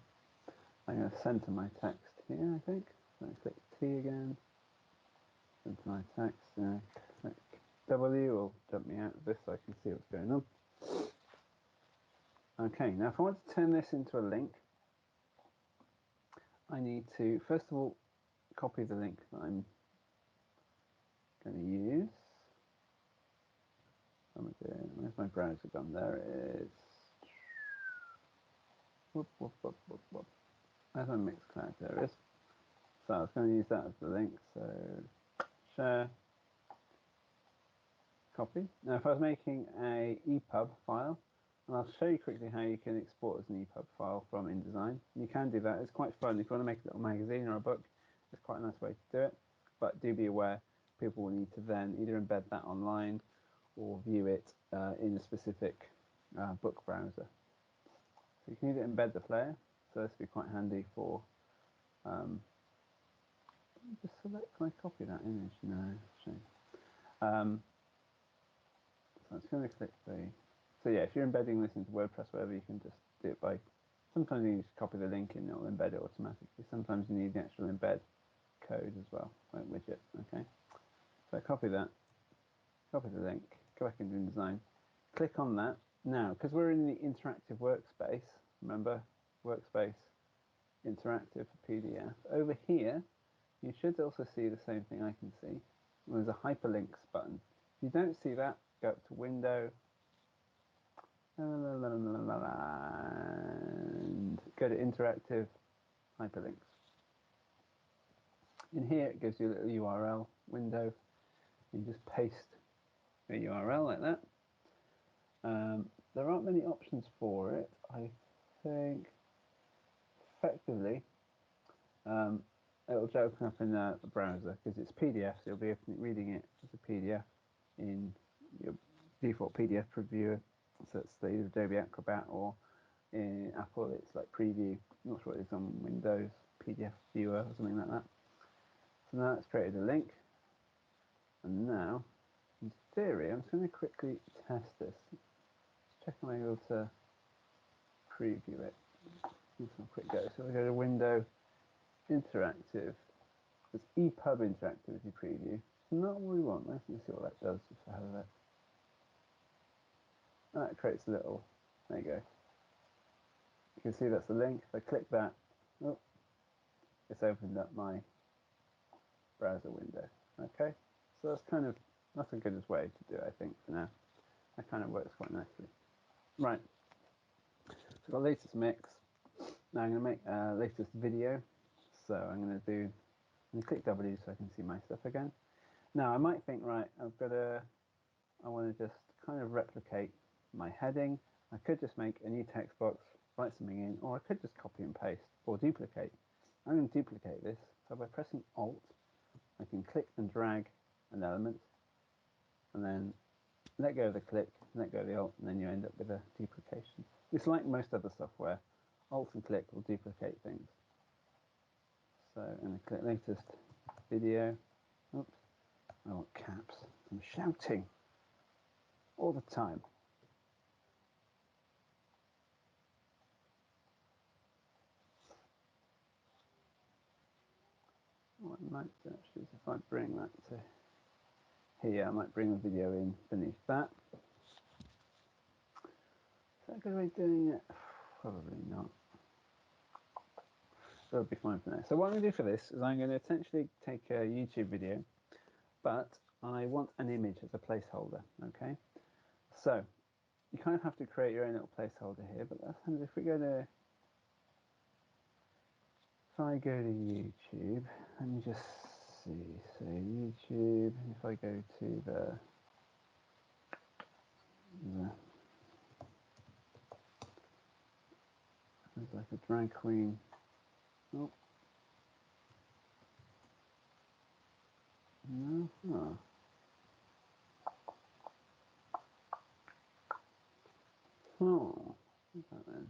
I'm going to center my text here, I think. So I click T again. Center my text. Click W will jump me out of this so I can see what's going on. Okay, now if I want to turn this into a link, I need to, first of all, copy the link that I'm going to use. Where's my browser gone? There it is. Whoop, whoop, whoop, whoop, whoop. There's my Mixcloud, there it is. So I was going to use that as the link, so share, copy. Now if I was making a EPUB file, and I'll show you quickly how you can export as an EPUB file from Indesign. You can do that, it's quite fun. If you want to make a little magazine or a book, it's quite a nice way to do it. But do be aware, people will need to then either embed that online or view it in a specific book browser. So you can either embed the player, so this would be quite handy for, just select, can I copy that image? No, shame. So I'm just going to click the, so yeah, if you're embedding this into WordPress, whatever, you can just do it by, sometimes you just copy the link and it'll embed it automatically. Sometimes you need the actual embed code as well, like widget, okay? So copy that, copy the link, go back into InDesign, click on that. Now, because we're in the interactive workspace, remember, workspace, interactive for PDF, over here, you should also see the same thing I can see. There's a hyperlinks button. If you don't see that, go up to Window, and go to Interactive Hyperlinks. In here, it gives you a little URL window. You just paste a URL like that. There aren't many options for it. I think effectively it'll open up in the browser because it's PDF, so you'll be reading it as a PDF in your default PDF previewer. So it's the either Adobe Acrobat or in Apple it's like Preview. I'm not sure what it is on Windows, PDF Viewer or something like that. So now it's created a link, and now in theory I'm just going to quickly test this. Check I'm able to preview it. Give some quick go. So we go to Window, Interactive. It's EPUB Interactivity Preview. It's not what we want. Let's see what that does just for hell of it. That creates a little, there you go. You can see that's the link. If I click that, oh, it's opened up my browser window. Okay, so that's a good way to do it, I think, for now. That kind of works quite nicely. Right, so I've got latest mix. Now I'm going to make a latest video. So I'm going to click W so I can see my stuff again. Now I might think, right, I want to just kind of replicate my heading. I could just make a new text box, write something in, or I could just copy and paste or duplicate. I'm going to duplicate this. So by pressing Alt, I can click and drag an element, and then let go of the click, let go of the Alt, and then you end up with a duplication. It's like most other software. Alt and click will duplicate things. So I'm going to click latest video. Oops, I want caps. I'm shouting all the time. What I might do actually is if I bring that to here, I might bring the video in beneath that. Is that a good way of doing it? Probably not. That'll be fine for now. So what I'm going to do for this is I'm going to essentially take a YouTube video, but I want an image as a placeholder, okay? So you kind of have to create your own little placeholder here, but that's handy. If I go to YouTube, let me just see. So YouTube, if I go to there's like a drag queen Oh. No. Oh. Oh. What's that then?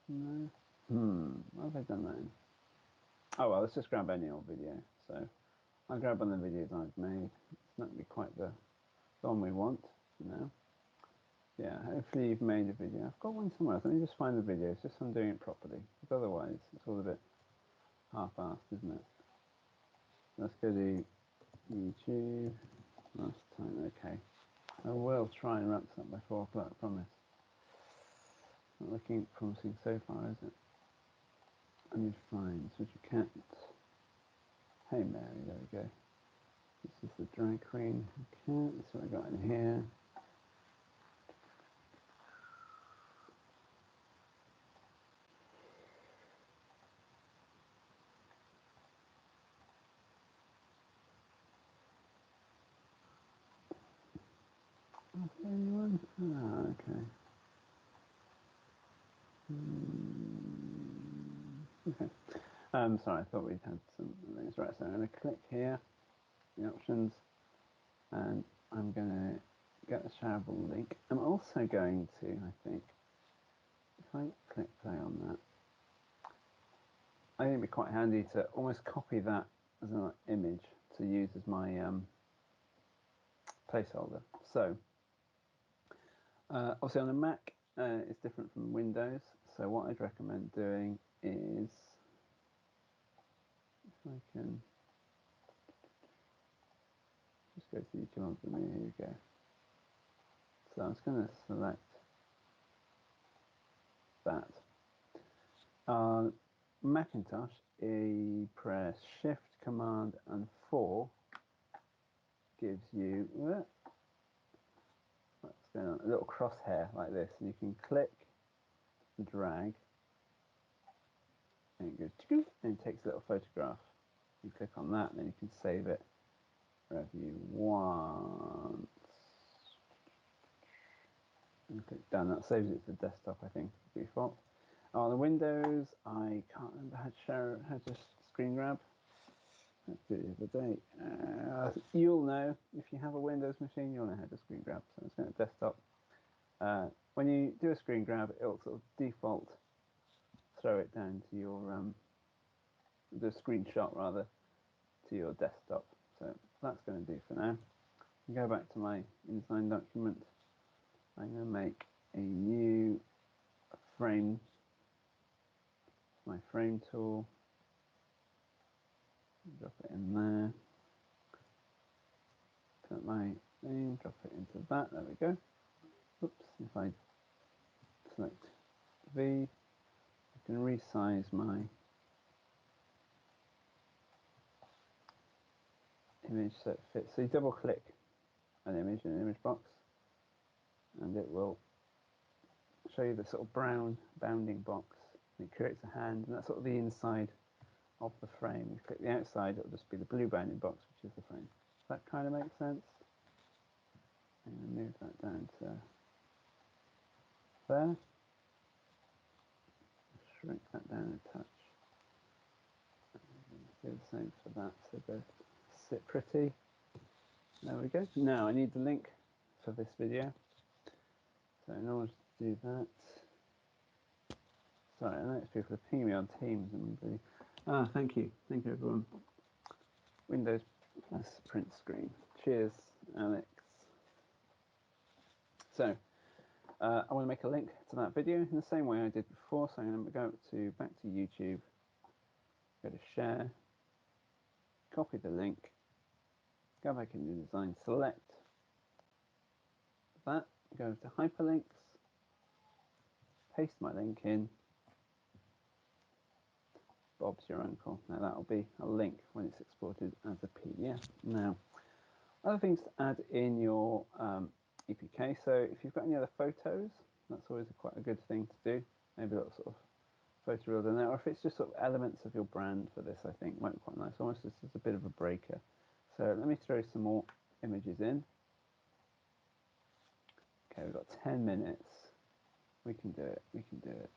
No. What have I done then? Oh well, let's just grab any old video. So I'll grab one of the videos I've made. It's not going to be quite the one we want, you know. Yeah, hopefully you've made a video. I've got one somewhere else. Let me just find the video. It's just so I'm doing it properly. Because otherwise, it's all a bit half-assed, isn't it? Let's go to YouTube. Last time, okay. I will try and wrap this up by 4 o'clock, I promise. Not looking promising so far, is it? I need fines, which you can't. Hey Mary, there we go. This is the drag queen. Okay, that's what I got in here. Anyone? Ah, okay. Okay. Sorry, I thought we'd had some things. Right, so I'm going to click here, the options, and I'm going to get the shareable link. I'm also going to, I think, if I click play on that, I think it'd be quite handy to almost copy that as an image to use as my placeholder. So, obviously on a Mac, it's different from Windows. So what I'd recommend doing is, if I can just go to YouTube on for me, here we go. So I'm just going to select that. Macintosh, you press Shift, Command, and 4 gives you what's going on? A little crosshair like this, and you can click, drag, and it goes, and it takes a little photograph. You click on that, and then you can save it wherever you want. And click done. That saves it to desktop, I think, default. On the Windows, I can't remember how to screen grab. Let's do it the other day. You'll know, if you have a Windows machine, you'll know how to screen grab. So it's going to desktop. When you do a screen grab, it'll sort of default throw it down to your, the screenshot rather, to your desktop. So that's going to do for now. I'll go back to my Indesign document. I'm going to make a new frame, my frame tool, drop it in there, put my name, drop it into that, there we go. Oops, if I select V, I can resize my image so it fits. So you double click an image in an image box and it will show you the sort of brown bounding box. It creates a hand, and that's sort of the inside of the frame. You click the outside, it'll just be the blue bounding box, which is the frame. Does that kind of make sense? I'm going to move that down to there. Shrink that down a touch. Do the same for that, so both sit pretty. There we go. Now I need the link for this video. So in order to do that, sorry, I know people are pinging me on Teams and thank you everyone. Windows plus print screen. Cheers, Alex. So I want to make a link to that video in the same way I did before. So I'm going to go back to YouTube, go to Share, copy the link, go back into Design, select that, go to Hyperlinks, paste my link in. Bob's your uncle. Now that'll be a link when it's exported as a PDF. Now, other things to add in your EPK. So if you've got any other photos, that's always quite a good thing to do. Maybe a little sort of photo reel in there, or if it's just sort of elements of your brand for this, I think might be quite nice. Almost just as a bit of a breaker. So let me throw some more images in. Okay, we've got 10 minutes. We can do it. We can do it.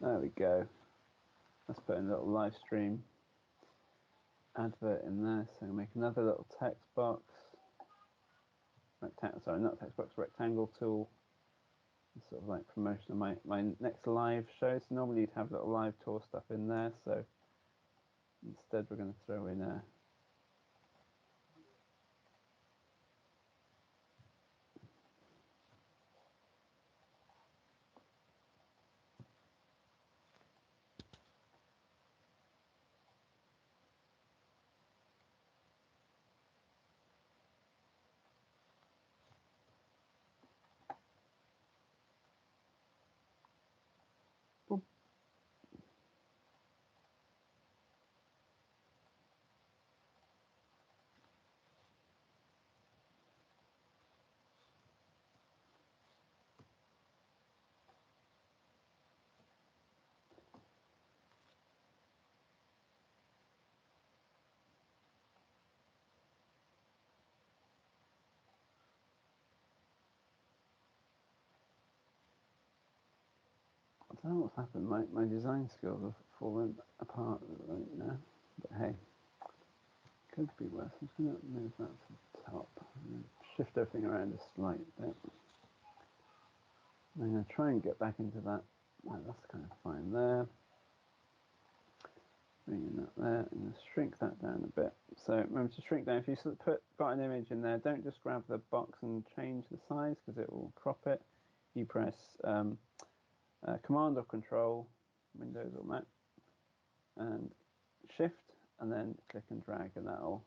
There we go. Let's put in a little live stream advert in there. So make another little text box. Sorry, not text box, rectangle tool. It's sort of like promotion of my next live show. So normally you'd have little live tour stuff in there. So instead we're going to throw in a I don't know what's happened. My design skills have fallen apart right now. But hey, could be worse. I'm just going to move that to the top. And shift everything around a slight bit. I'm going to try and get back into that. Right, that's kind of fine there. Bringing that there. I'm going to shrink that down a bit. So remember to shrink down. If you sort of got an image in there, don't just grab the box and change the size because it will crop it. You press Command or Control, Windows or Mac, and Shift, and then click and drag, and that'll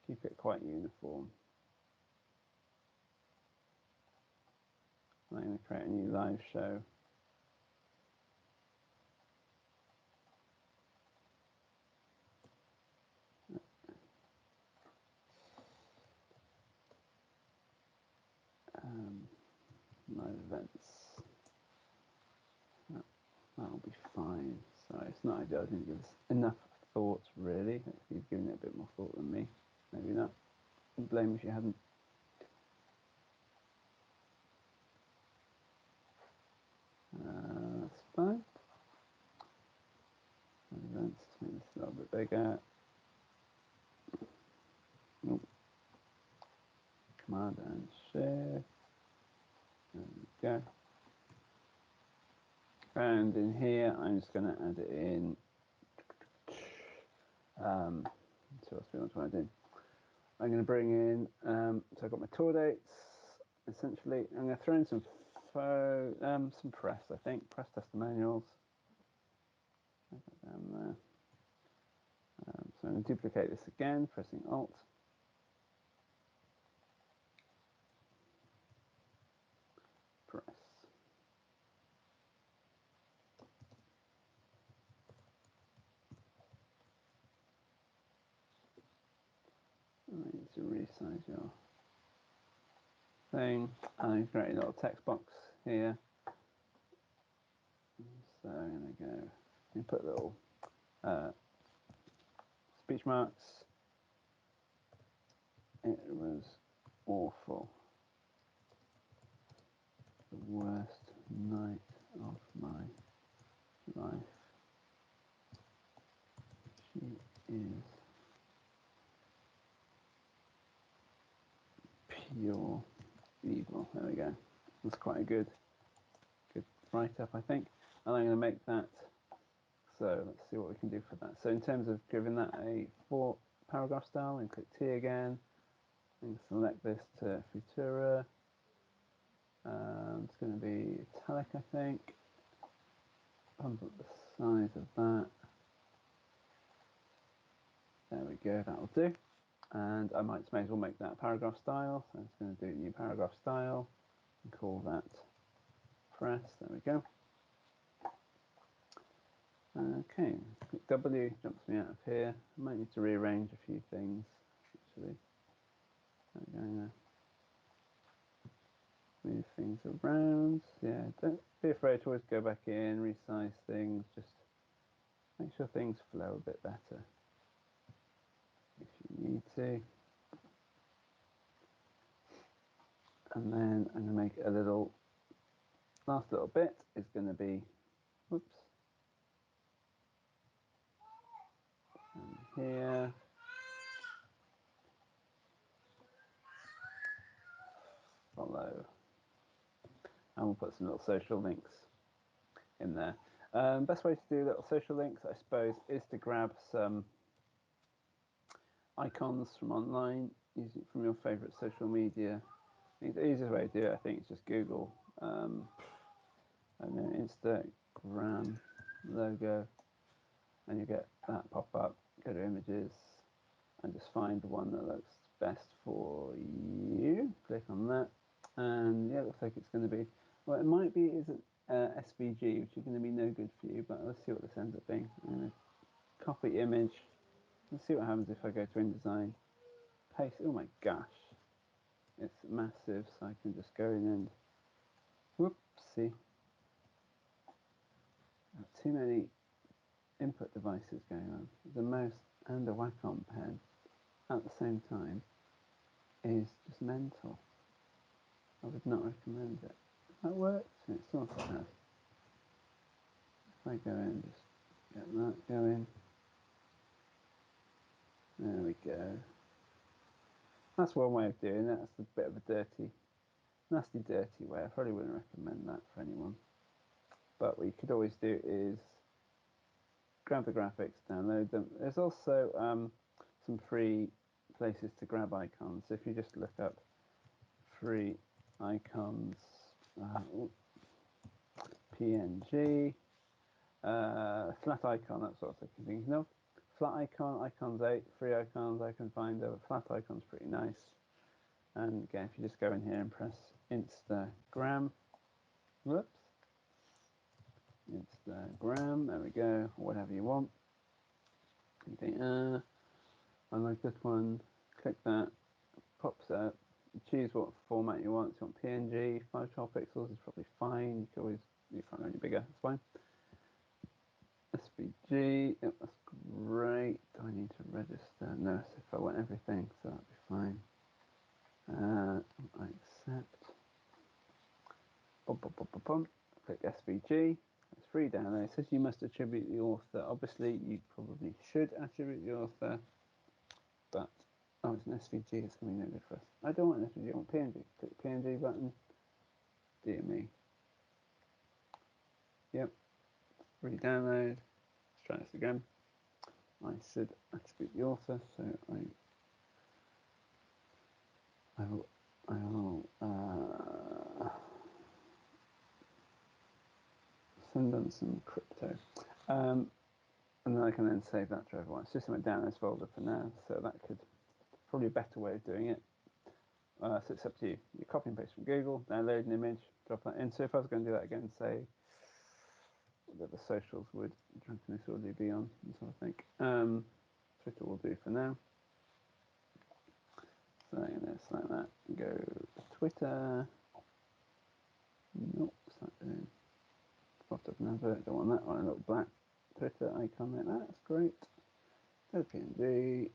keep it quite uniform. I'm going to create a new live show. Live events. That'll be fine. Sorry, it's not ideal. I didn't give this enough thought, really. If you've given it a bit more thought than me, maybe not. I'd blame if you hadn't. That's fine. Let's make this a little bit bigger. Nope. Command and Shift. There we go. And in here, I'm just going to add it in. So what's we want to do? I'm going to bring in. So I've got my tour dates. Essentially, I'm going to throw in some press. I think press testimonials. Down there. So I'm going to duplicate this again, pressing Alt. Press. I need to resize your thing. I'm creating a little text box here. So I'm going to go and put little speech marks. It was awful. The worst night of my life. She is pure evil. There we go. That's quite a good write-up, I think. And I'm going to make that. So let's see what we can do for that. So in terms of giving that a 4-paragraph style, and click T again, and select this to Futura. It's going to be italic, I think. Pump up the size of that. There we go, that'll do. And I may as well make that a paragraph style. So I'm just going to do a new paragraph style and call that press. There we go. Okay, click W, jumps me out of here. I might need to rearrange a few things, actually. There we go now. Move things around. Yeah, don't be afraid to always go back in, resize things, just make sure things flow a bit better if you need to. And then I'm going to make a little last little bit is going to be, whoops, and here. Follow. And we'll put some little social links in there. Best way to do little social links, I suppose, is to grab some icons from online, using from your favourite social media. I think the easiest way to do it, I think, is just Google and then Instagram logo, and you get that pop up. Go to images and just find the one that looks best for you. Click on that, and yeah, it looks like it's going to be, well, it might be isn't SVG, which is going to be no good for you, but let's see what this ends up being. I'm going to copy image. Let's see what happens if I go to InDesign, paste. Oh my gosh, it's massive, so I can just go in and whoopsie. Too many input devices going on. The mouse and a Wacom pen at the same time is just mental. I would not recommend it. That works, and it sort of has. If I go in, just get that going. There we go. That's one way of doing it. That's a bit of a dirty, nasty, dirty way. I probably wouldn't recommend that for anyone. But what you could always do is grab the graphics, download them. There's also some free places to grab icons. So if you just look up free icons, PNG, flat icon, that's what I was thinking of. Flat icon, icons 8, free icons, Icon Finder. Flat icon's pretty nice. And again, if you just go in here and press Instagram, whoops, Instagram, there we go, or whatever you want. You think, I like this one, click that, pops up, you choose what format you want. So you want PNG, 512 pixels is probably fine. You can always, you can't go any bigger, it's fine. SVG, yep, that's great. Do I need to register? No, so if I want everything, so that'd be fine. I accept. Click SVG. It's free download. It says you must attribute the author. Obviously, you probably should attribute the author, but oh, it's an SVG. It's going to be no good for us. I don't want an SVG. I want PNG. Click the PNG button. Dear me. Yep. Free download. Let's try this again. I should attribute the author, so I will send them some crypto. And then I can then save that to everyone. It's just in my downloads folder for now, so that could probably a better way of doing it. So it's up to you. You copy and paste from Google, download an image, drop that in. So if I was going to do that again, say that the socials would drunkenness already be on, so I think Twitter will do for now. So I'm going to select that and go to Twitter. Nope, it's not doing. Popped up an advert, don't want that one. A little black Twitter icon like that, that's great. Go to PNG.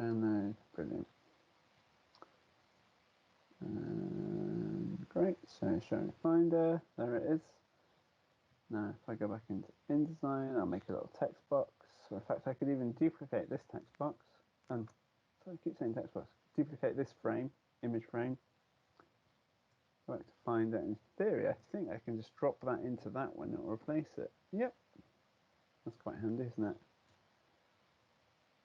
Download, brilliant. Great, so showing Finder, there it is. Now if I go back into InDesign, I'll make a little text box. Or in fact, I could even duplicate this text box. And so I keep saying text box. Duplicate this frame, image frame. Go back to Finder. In theory, I think I can just drop that into that one and it'll replace it. Yep, that's quite handy, isn't it?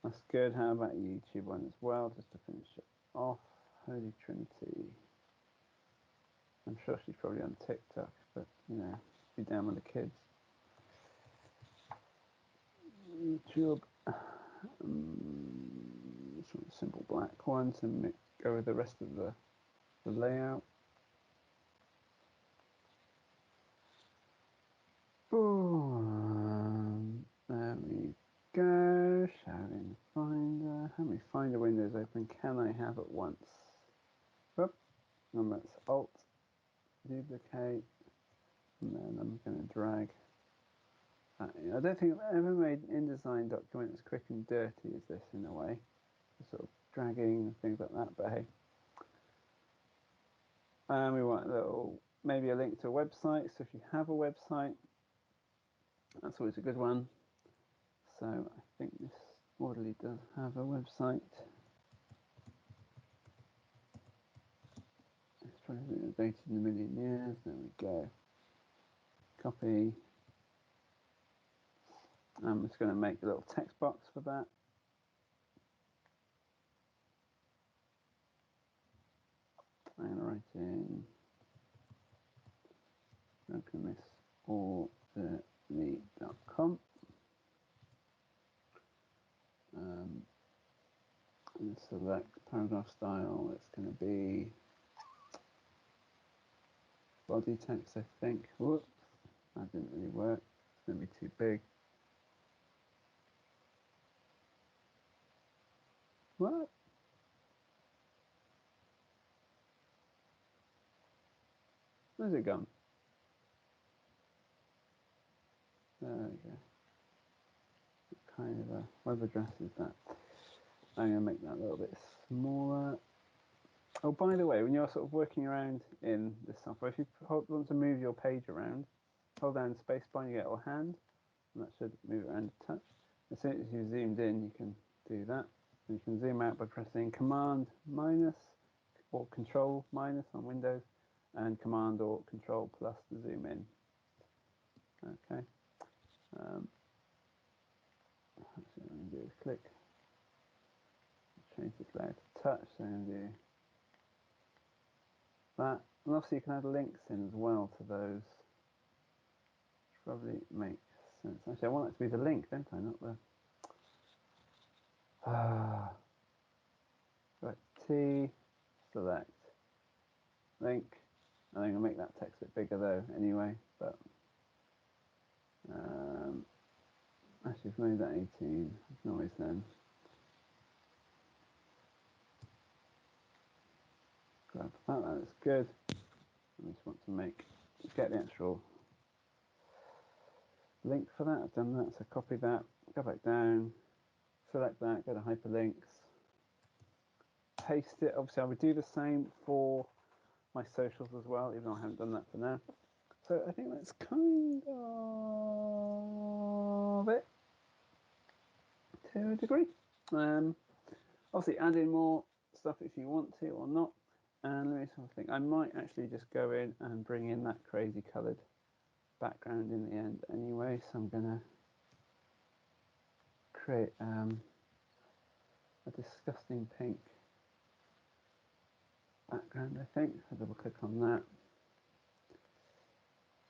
That's good. How about a YouTube one as well, just to finish it off? Holy Trinity. I'm sure she's probably on TikTok, but you know, be down with the kids. YouTube. Just want a simple black one to go with the rest of the layout. Boom. There we go. Showing Finder. How many Finder windows open can I have at once? Whoop. And that's Alt, duplicate, and then I'm going to drag that in. I don't think I've ever made an InDesign document as quick and dirty as this in a way. Sort of dragging and things like that, but hey. And we want a little maybe a link to a website. So if you have a website, that's always a good one. So I think this orderly does have a website. It's probably been updated in a million years. There we go. Copy. I'm just going to make a little text box for that. I'm going to write in brokennmissorderly.com. And select paragraph style. It's going to be body text, I think. Whoops, that didn't really work. It's going to be too big. What? Where's it gone? There we go. What kind of a web address is that? I'm going to make that a little bit smaller. Oh, by the way, when you're sort of working around in this software, if you want to move your page around, hold down spacebar and you get a little hand, and that should move it around a touch. As soon as you've zoomed in, you can do that. And you can zoom out by pressing Command minus or Control minus on Windows, and Command or Control plus to zoom in. Okay. Actually, what I'm going to do is click, change this layer to touch, so I'm going to do that. And obviously you can add links in as well to those, which probably makes sense. Actually, I want it to be the link, don't I? Not the... Right, T, select, link. I'm going to make that text a bit bigger though, anyway, but... actually, if I made that 18, I can always then grab that, that's good. I just want to get the actual link for that. I've done that, so copy that, go back down, select that, go to hyperlinks, paste it. Obviously I would do the same for my socials as well, even though I haven't done that for now. So I think that's kind of it to a degree. Obviously add in more stuff if you want to or not. And let me sort of think, I might actually just go in and bring in that crazy coloured background in the end anyway, so I'm gonna create a disgusting pink background, I think. I'll double click on that.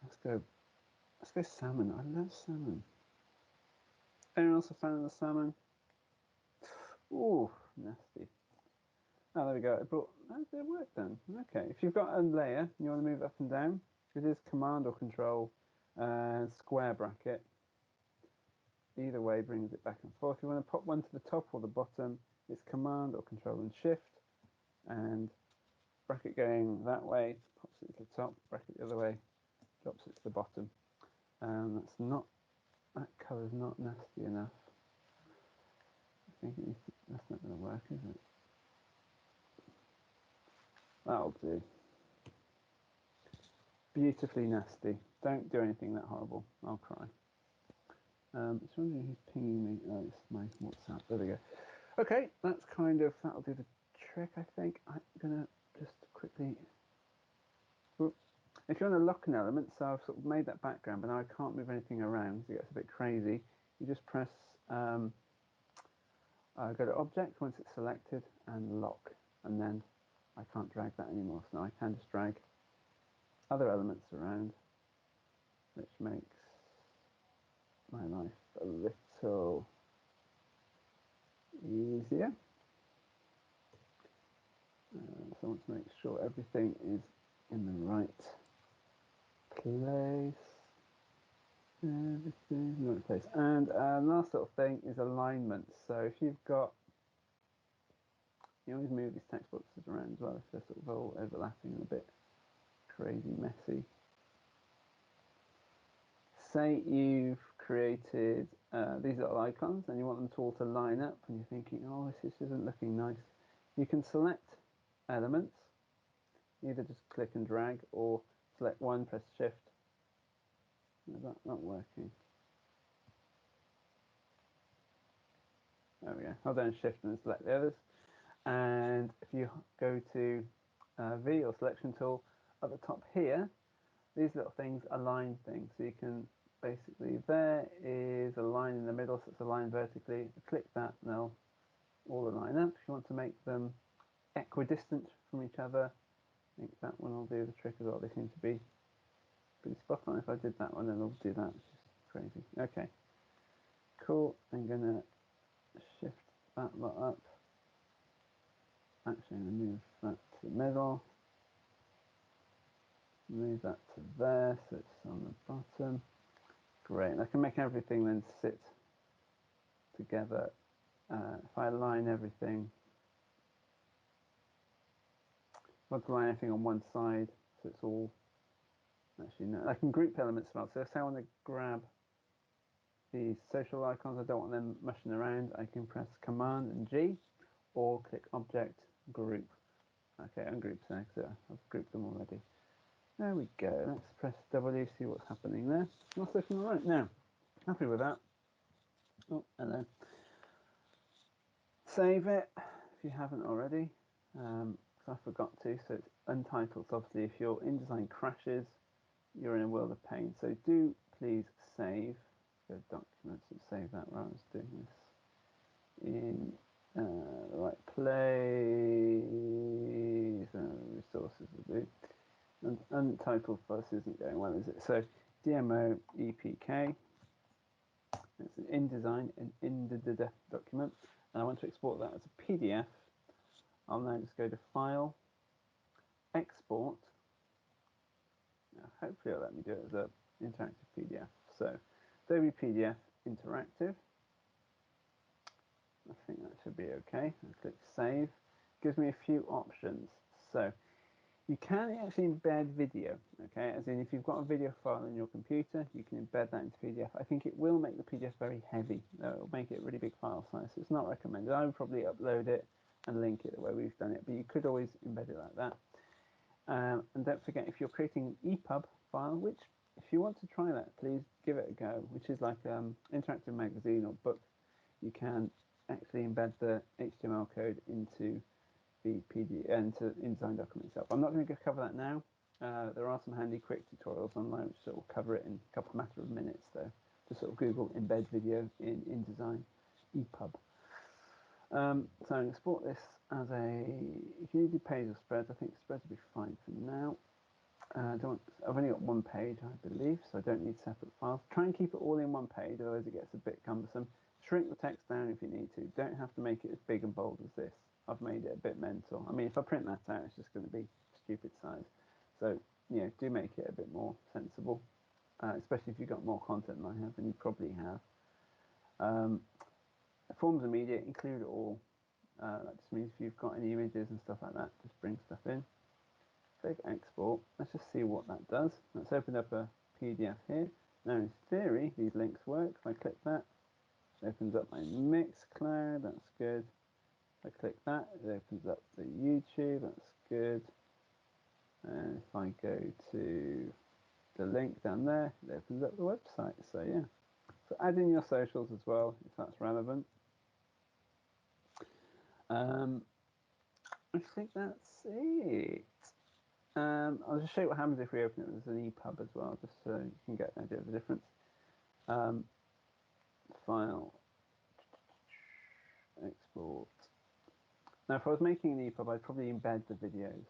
Let's go salmon. I love salmon. Anyone else a fan of the salmon? Ooh, nasty. Oh, there we go. How did it work then? Okay, if you've got a layer and you want to move it up and down, it is Command or Control square bracket. Either way brings it back and forth. If you want to pop one to the top or the bottom, it's Command or Control and Shift, and bracket going that way pops it to the top, bracket the other way drops it to the bottom. That colour's not nasty enough. I think that's not going to work, is it? That'll do. Beautifully nasty. Don't do anything that horrible. I'll cry. Just wondering who's pinging me. Oh, it's my WhatsApp. There we go. Okay, that'll do the trick, I think. I'm gonna just quickly... Oops. If you want to lock an element, so I've sort of made that background, but now I can't move anything around because it gets a bit crazy. You just press, go to Object once it's selected, and Lock, and then I can't drag that anymore. So now I can just drag other elements around, which makes my life a little easier. So I want to make sure everything is in the right place. Everything in the right place. And last little thing is alignment. So if you've got, you always move these text boxes around as well if they're sort of all overlapping and a bit crazy messy. Say you've created these little icons and you want them to all to line up and you're thinking, oh, this isn't looking nice. You can select elements, either just click and drag or select one, press shift. Is that not working? There we go. Hold down shift and select the others. And if you go to V or selection tool, at the top here, these little things align things. So you can basically, there is a line in the middle, so it's aligned vertically. Click that and they'll all align up. If you want to make them equidistant from each other, I think that one will do the trick as well. They seem to be pretty spot on. If I did that one, then it'll do that, which is crazy. Okay, cool. I'm gonna shift that lot up. Actually, I'm gonna move that to the middle. Move that to there, so it's on the bottom. Great, and I can make everything then sit together. If I align everything, I want to align everything on one side, so it's all, actually no, I can group elements as well. So if I want to grab these social icons, I don't want them mushing around, I can press Command and G, or click Object, Group. Okay, ungroup so I've grouped them already. There we go. Let's press W, see what's happening there. That's looking all right. Now, happy with that. Oh, hello. Save it if you haven't already, because I forgot to. So it's untitled. So obviously, if your InDesign crashes, you're in a world of pain. So do please save. Go to Documents and save that rather than doing this in the right place. Resources will do. And untitled for us isn't going well, is it? So DMO EPK. It's an InDesign, an InDesign document, and I want to export that as a PDF. I'll now just go to File, Export. Now, hopefully it'll let me do it as an interactive PDF. So Adobe PDF Interactive. I think that should be okay. I'll click Save. Gives me a few options. So you can actually embed video, okay? As in, if you've got a video file in your computer, you can embed that into PDF. I think it will make the PDF very heavy. It'll make it a really big file size. So it's not recommended. I would probably upload it and link it the way we've done it, but you could always embed it like that. And don't forget, if you're creating an EPUB file, which if you want to try that, please give it a go, which is like interactive magazine or book, you can actually embed the HTML code into the PDF and to InDesign document itself. I'm not going to cover that now. There are some handy quick tutorials online which sort of cover it in a matter of minutes though. Just sort of Google embed video in InDesign EPUB. So I'm going to export this as if you do page or spreads, I think spreads will be fine for now. I've only got one page, I believe, so I don't need separate files. Try and keep it all in one page, otherwise it gets a bit cumbersome. Shrink the text down if you need to. Don't have to make it as big and bold as this. I've made it a bit mental. I mean, if I print that out, it's just going to be stupid size. So, you know, do make it a bit more sensible, especially if you've got more content than I have, and you probably have. Forms of media, include it all. That just means if you've got any images and stuff like that, just bring stuff in. Click export. Let's just see what that does. Let's open up a PDF here. Now, in theory, these links work. If I click that, it opens up my Mixcloud. That's good. If I click that, it opens up the YouTube. That's good. And if I go to the link down there, it opens up the website. So yeah. So add in your socials as well, if that's relevant. I think that's it. I'll just show you what happens if we open it as an EPUB as well, just so you can get an idea of the difference. File, export. Now, if I was making an EPUB, I'd probably embed the videos.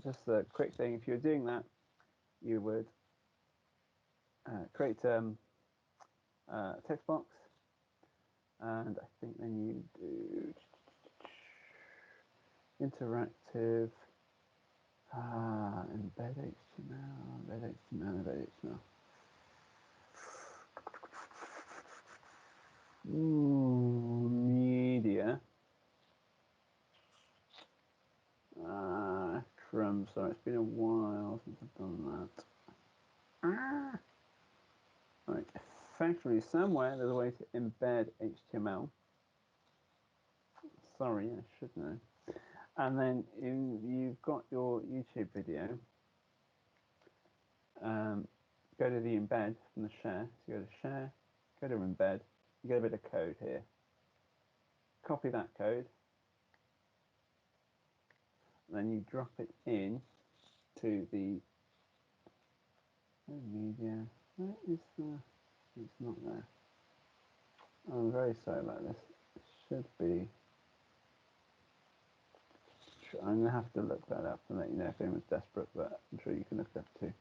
Just a quick thing, if you're doing that, you would create a text box, and I think then you do interactive, embed HTML, embed HTML, embed HTML. Media. Crumbs, sorry, it's been a while since I've done that. Right, effectively somewhere there's a way to embed HTML. Sorry, I should know. And then you've got your YouTube video. go to the embed from the share. So you go to share, go to embed, you get a bit of code here. Copy that code, and then you drop it in to the media. Where is the? It's not there. I'm very sorry about this. It should be. I'm gonna have to look that up and let you know if anyone's desperate, but I'm sure you can look it up too.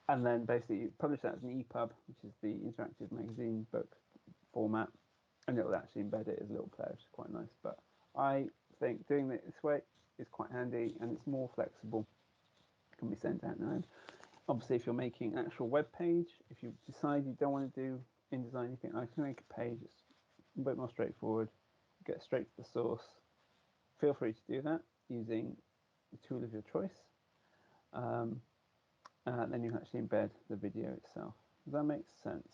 And then basically you publish that as an EPUB, which is the interactive magazine book format, and it'll actually embed it as a little player, which is quite nice. But I think doing it this way is quite handy, and it's more flexible. It can be sent out now. Obviously, if you're making an actual web page, if you decide you don't want to do InDesign, you think I can make a page, it's a bit more straightforward, get straight to the source. Feel free to do that using the tool of your choice. Then you can actually embed the video itself. Does that make sense?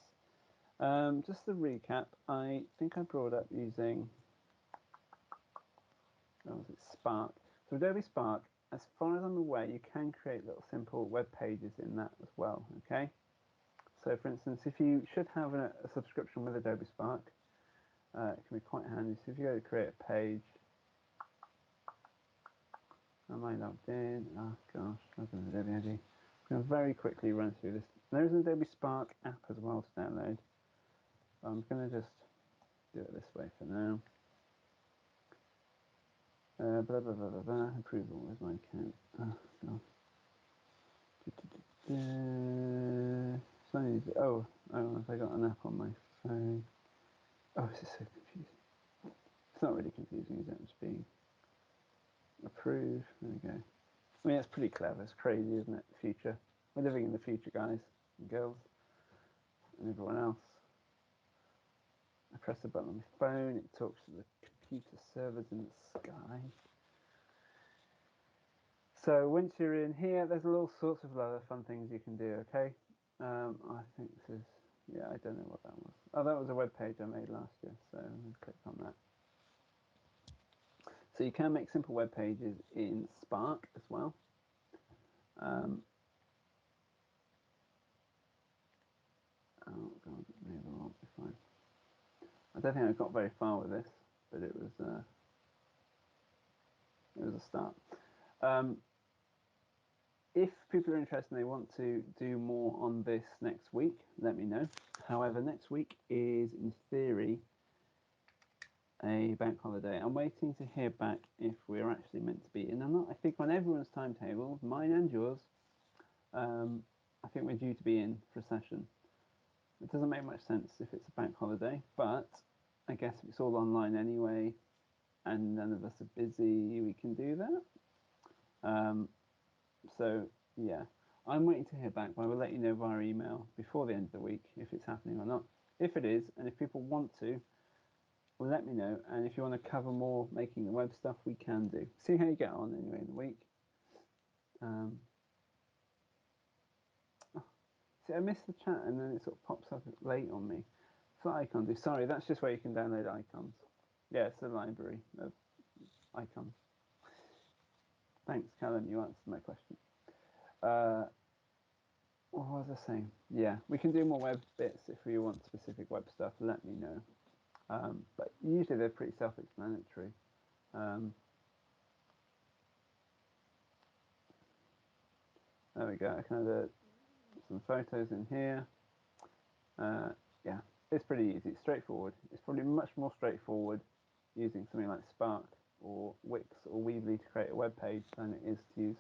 Just to recap, I think I brought up using Spark. So Adobe Spark, as far as I'm aware, you can create little simple web pages in that as well. Okay. So for instance, if you should have a subscription with Adobe Spark, it can be quite handy. So if you go to create a page, am I logged in? Oh gosh, open Adobe ID. I'm going to very quickly run through this. There's an Adobe Spark app as well to download. I'm going to just do it this way for now. Blah, blah, blah, blah, blah. Approval, where's my account? Oh, God. Oh, have I got an app on my phone? Oh, this is so confusing. It's not really confusing, is it? It's being approved. There we go. I mean, it's pretty clever. It's crazy, isn't it? The future. We're living in the future, guys and girls, and everyone else. I press the button on my phone. It talks to the computer servers in the sky. So once you're in here, there's all sorts of other fun things you can do. Okay. I think this is. Yeah, I don't know what that was. Oh, that was a web page I made last year. So I'm going to click on that. So you can make simple web pages in Spark as well. Oh God, maybe it won't be fine. I don't think I got very far with this, but it was a start. If people are interested and they want to do more on this next week, let me know. However, next week is in theory a bank holiday. I'm waiting to hear back if we're actually meant to be in or not. I think on everyone's timetable, mine and yours, I think we're due to be in for a session. It doesn't make much sense if it's a bank holiday, but I guess if it's all online anyway and none of us are busy, we can do that. So yeah, I'm waiting to hear back, but I will let you know via email before the end of the week if it's happening or not. If it is, and if people want to, well, let me know. And if you want to cover more making the web stuff, we can do. See how you get on anyway in the week. See, I missed the chat and then it sort of pops up late on me. That's what icon do. Sorry, that's just where you can download icons. Yeah, it's the library of icons. Thanks, Callum, you answered my question. What was I saying? Yeah, we can do more web bits if you want specific web stuff, let me know. But usually they're pretty self-explanatory. There we go, I can add some photos in here. Yeah, it's pretty easy, it's straightforward. It's probably much more straightforward using something like Spark or Wix or Weebly to create a web page than it is to use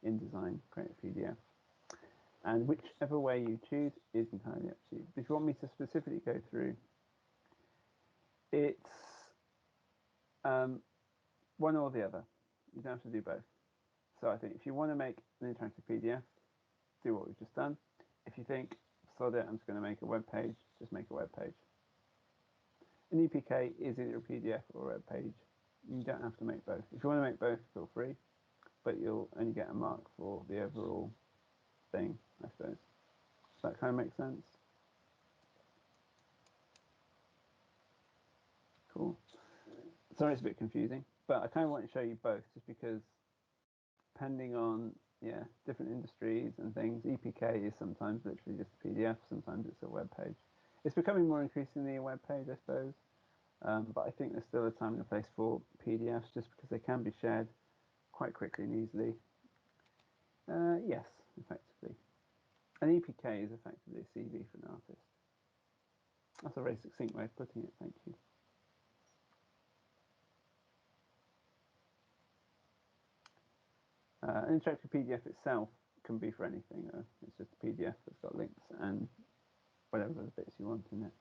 InDesign to create a PDF. And whichever way you choose is entirely up to you. But if you want me to specifically go through, it's one or the other. You don't have to do both. So I think if you want to make an interactive PDF, do what we've just done. If you think, sod it, I'm just going to make a web page, just make a web page. An EPK is either a PDF or a web page. You don't have to make both. If you want to make both, feel free, but you'll only get a mark for the overall thing, I suppose. Does that kind of make sense? Cool. Sorry it's a bit confusing, but I kind of want to show you both just because depending on Yeah, different industries and things. EPK is sometimes literally just a PDF, sometimes it's a web page. It's becoming more increasingly a web page, I suppose. But I think there's still a time and a place for PDFs just because they can be shared quite quickly and easily. Yes, effectively. An EPK is effectively a CV for an artist. That's a very succinct way of putting it, thank you. An interactive PDF itself can be for anything, though. It's just a PDF that's got links and whatever other bits you want in it.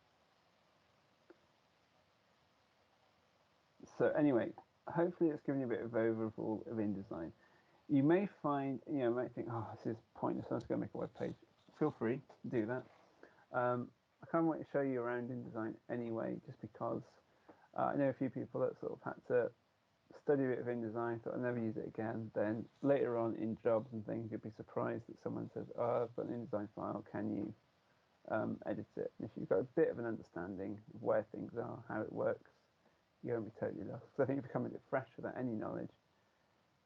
So anyway, hopefully it's given you a bit of overall of InDesign. You may find, you might think, oh, this is pointless, I'm just going to make a web page. Feel free to do that. I kind of want to show you around InDesign anyway, just because I know a few people that sort of had to study a bit of InDesign, thought I'll never use it again. Then later on in jobs and things, you'd be surprised that someone says, oh, I've got an InDesign file, can you edit it? And if you've got a bit of an understanding of where things are, how it works, you won't be totally lost. Because I think if you come at it fresh without any knowledge,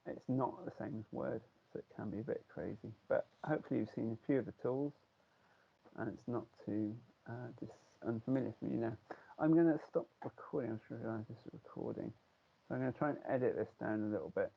it's not the same as Word, so it can be a bit crazy. But hopefully you've seen a few of the tools, and it's not too unfamiliar for you now. I'm going to stop recording. I just realised this is recording. So I'm going to try and edit this down a little bit.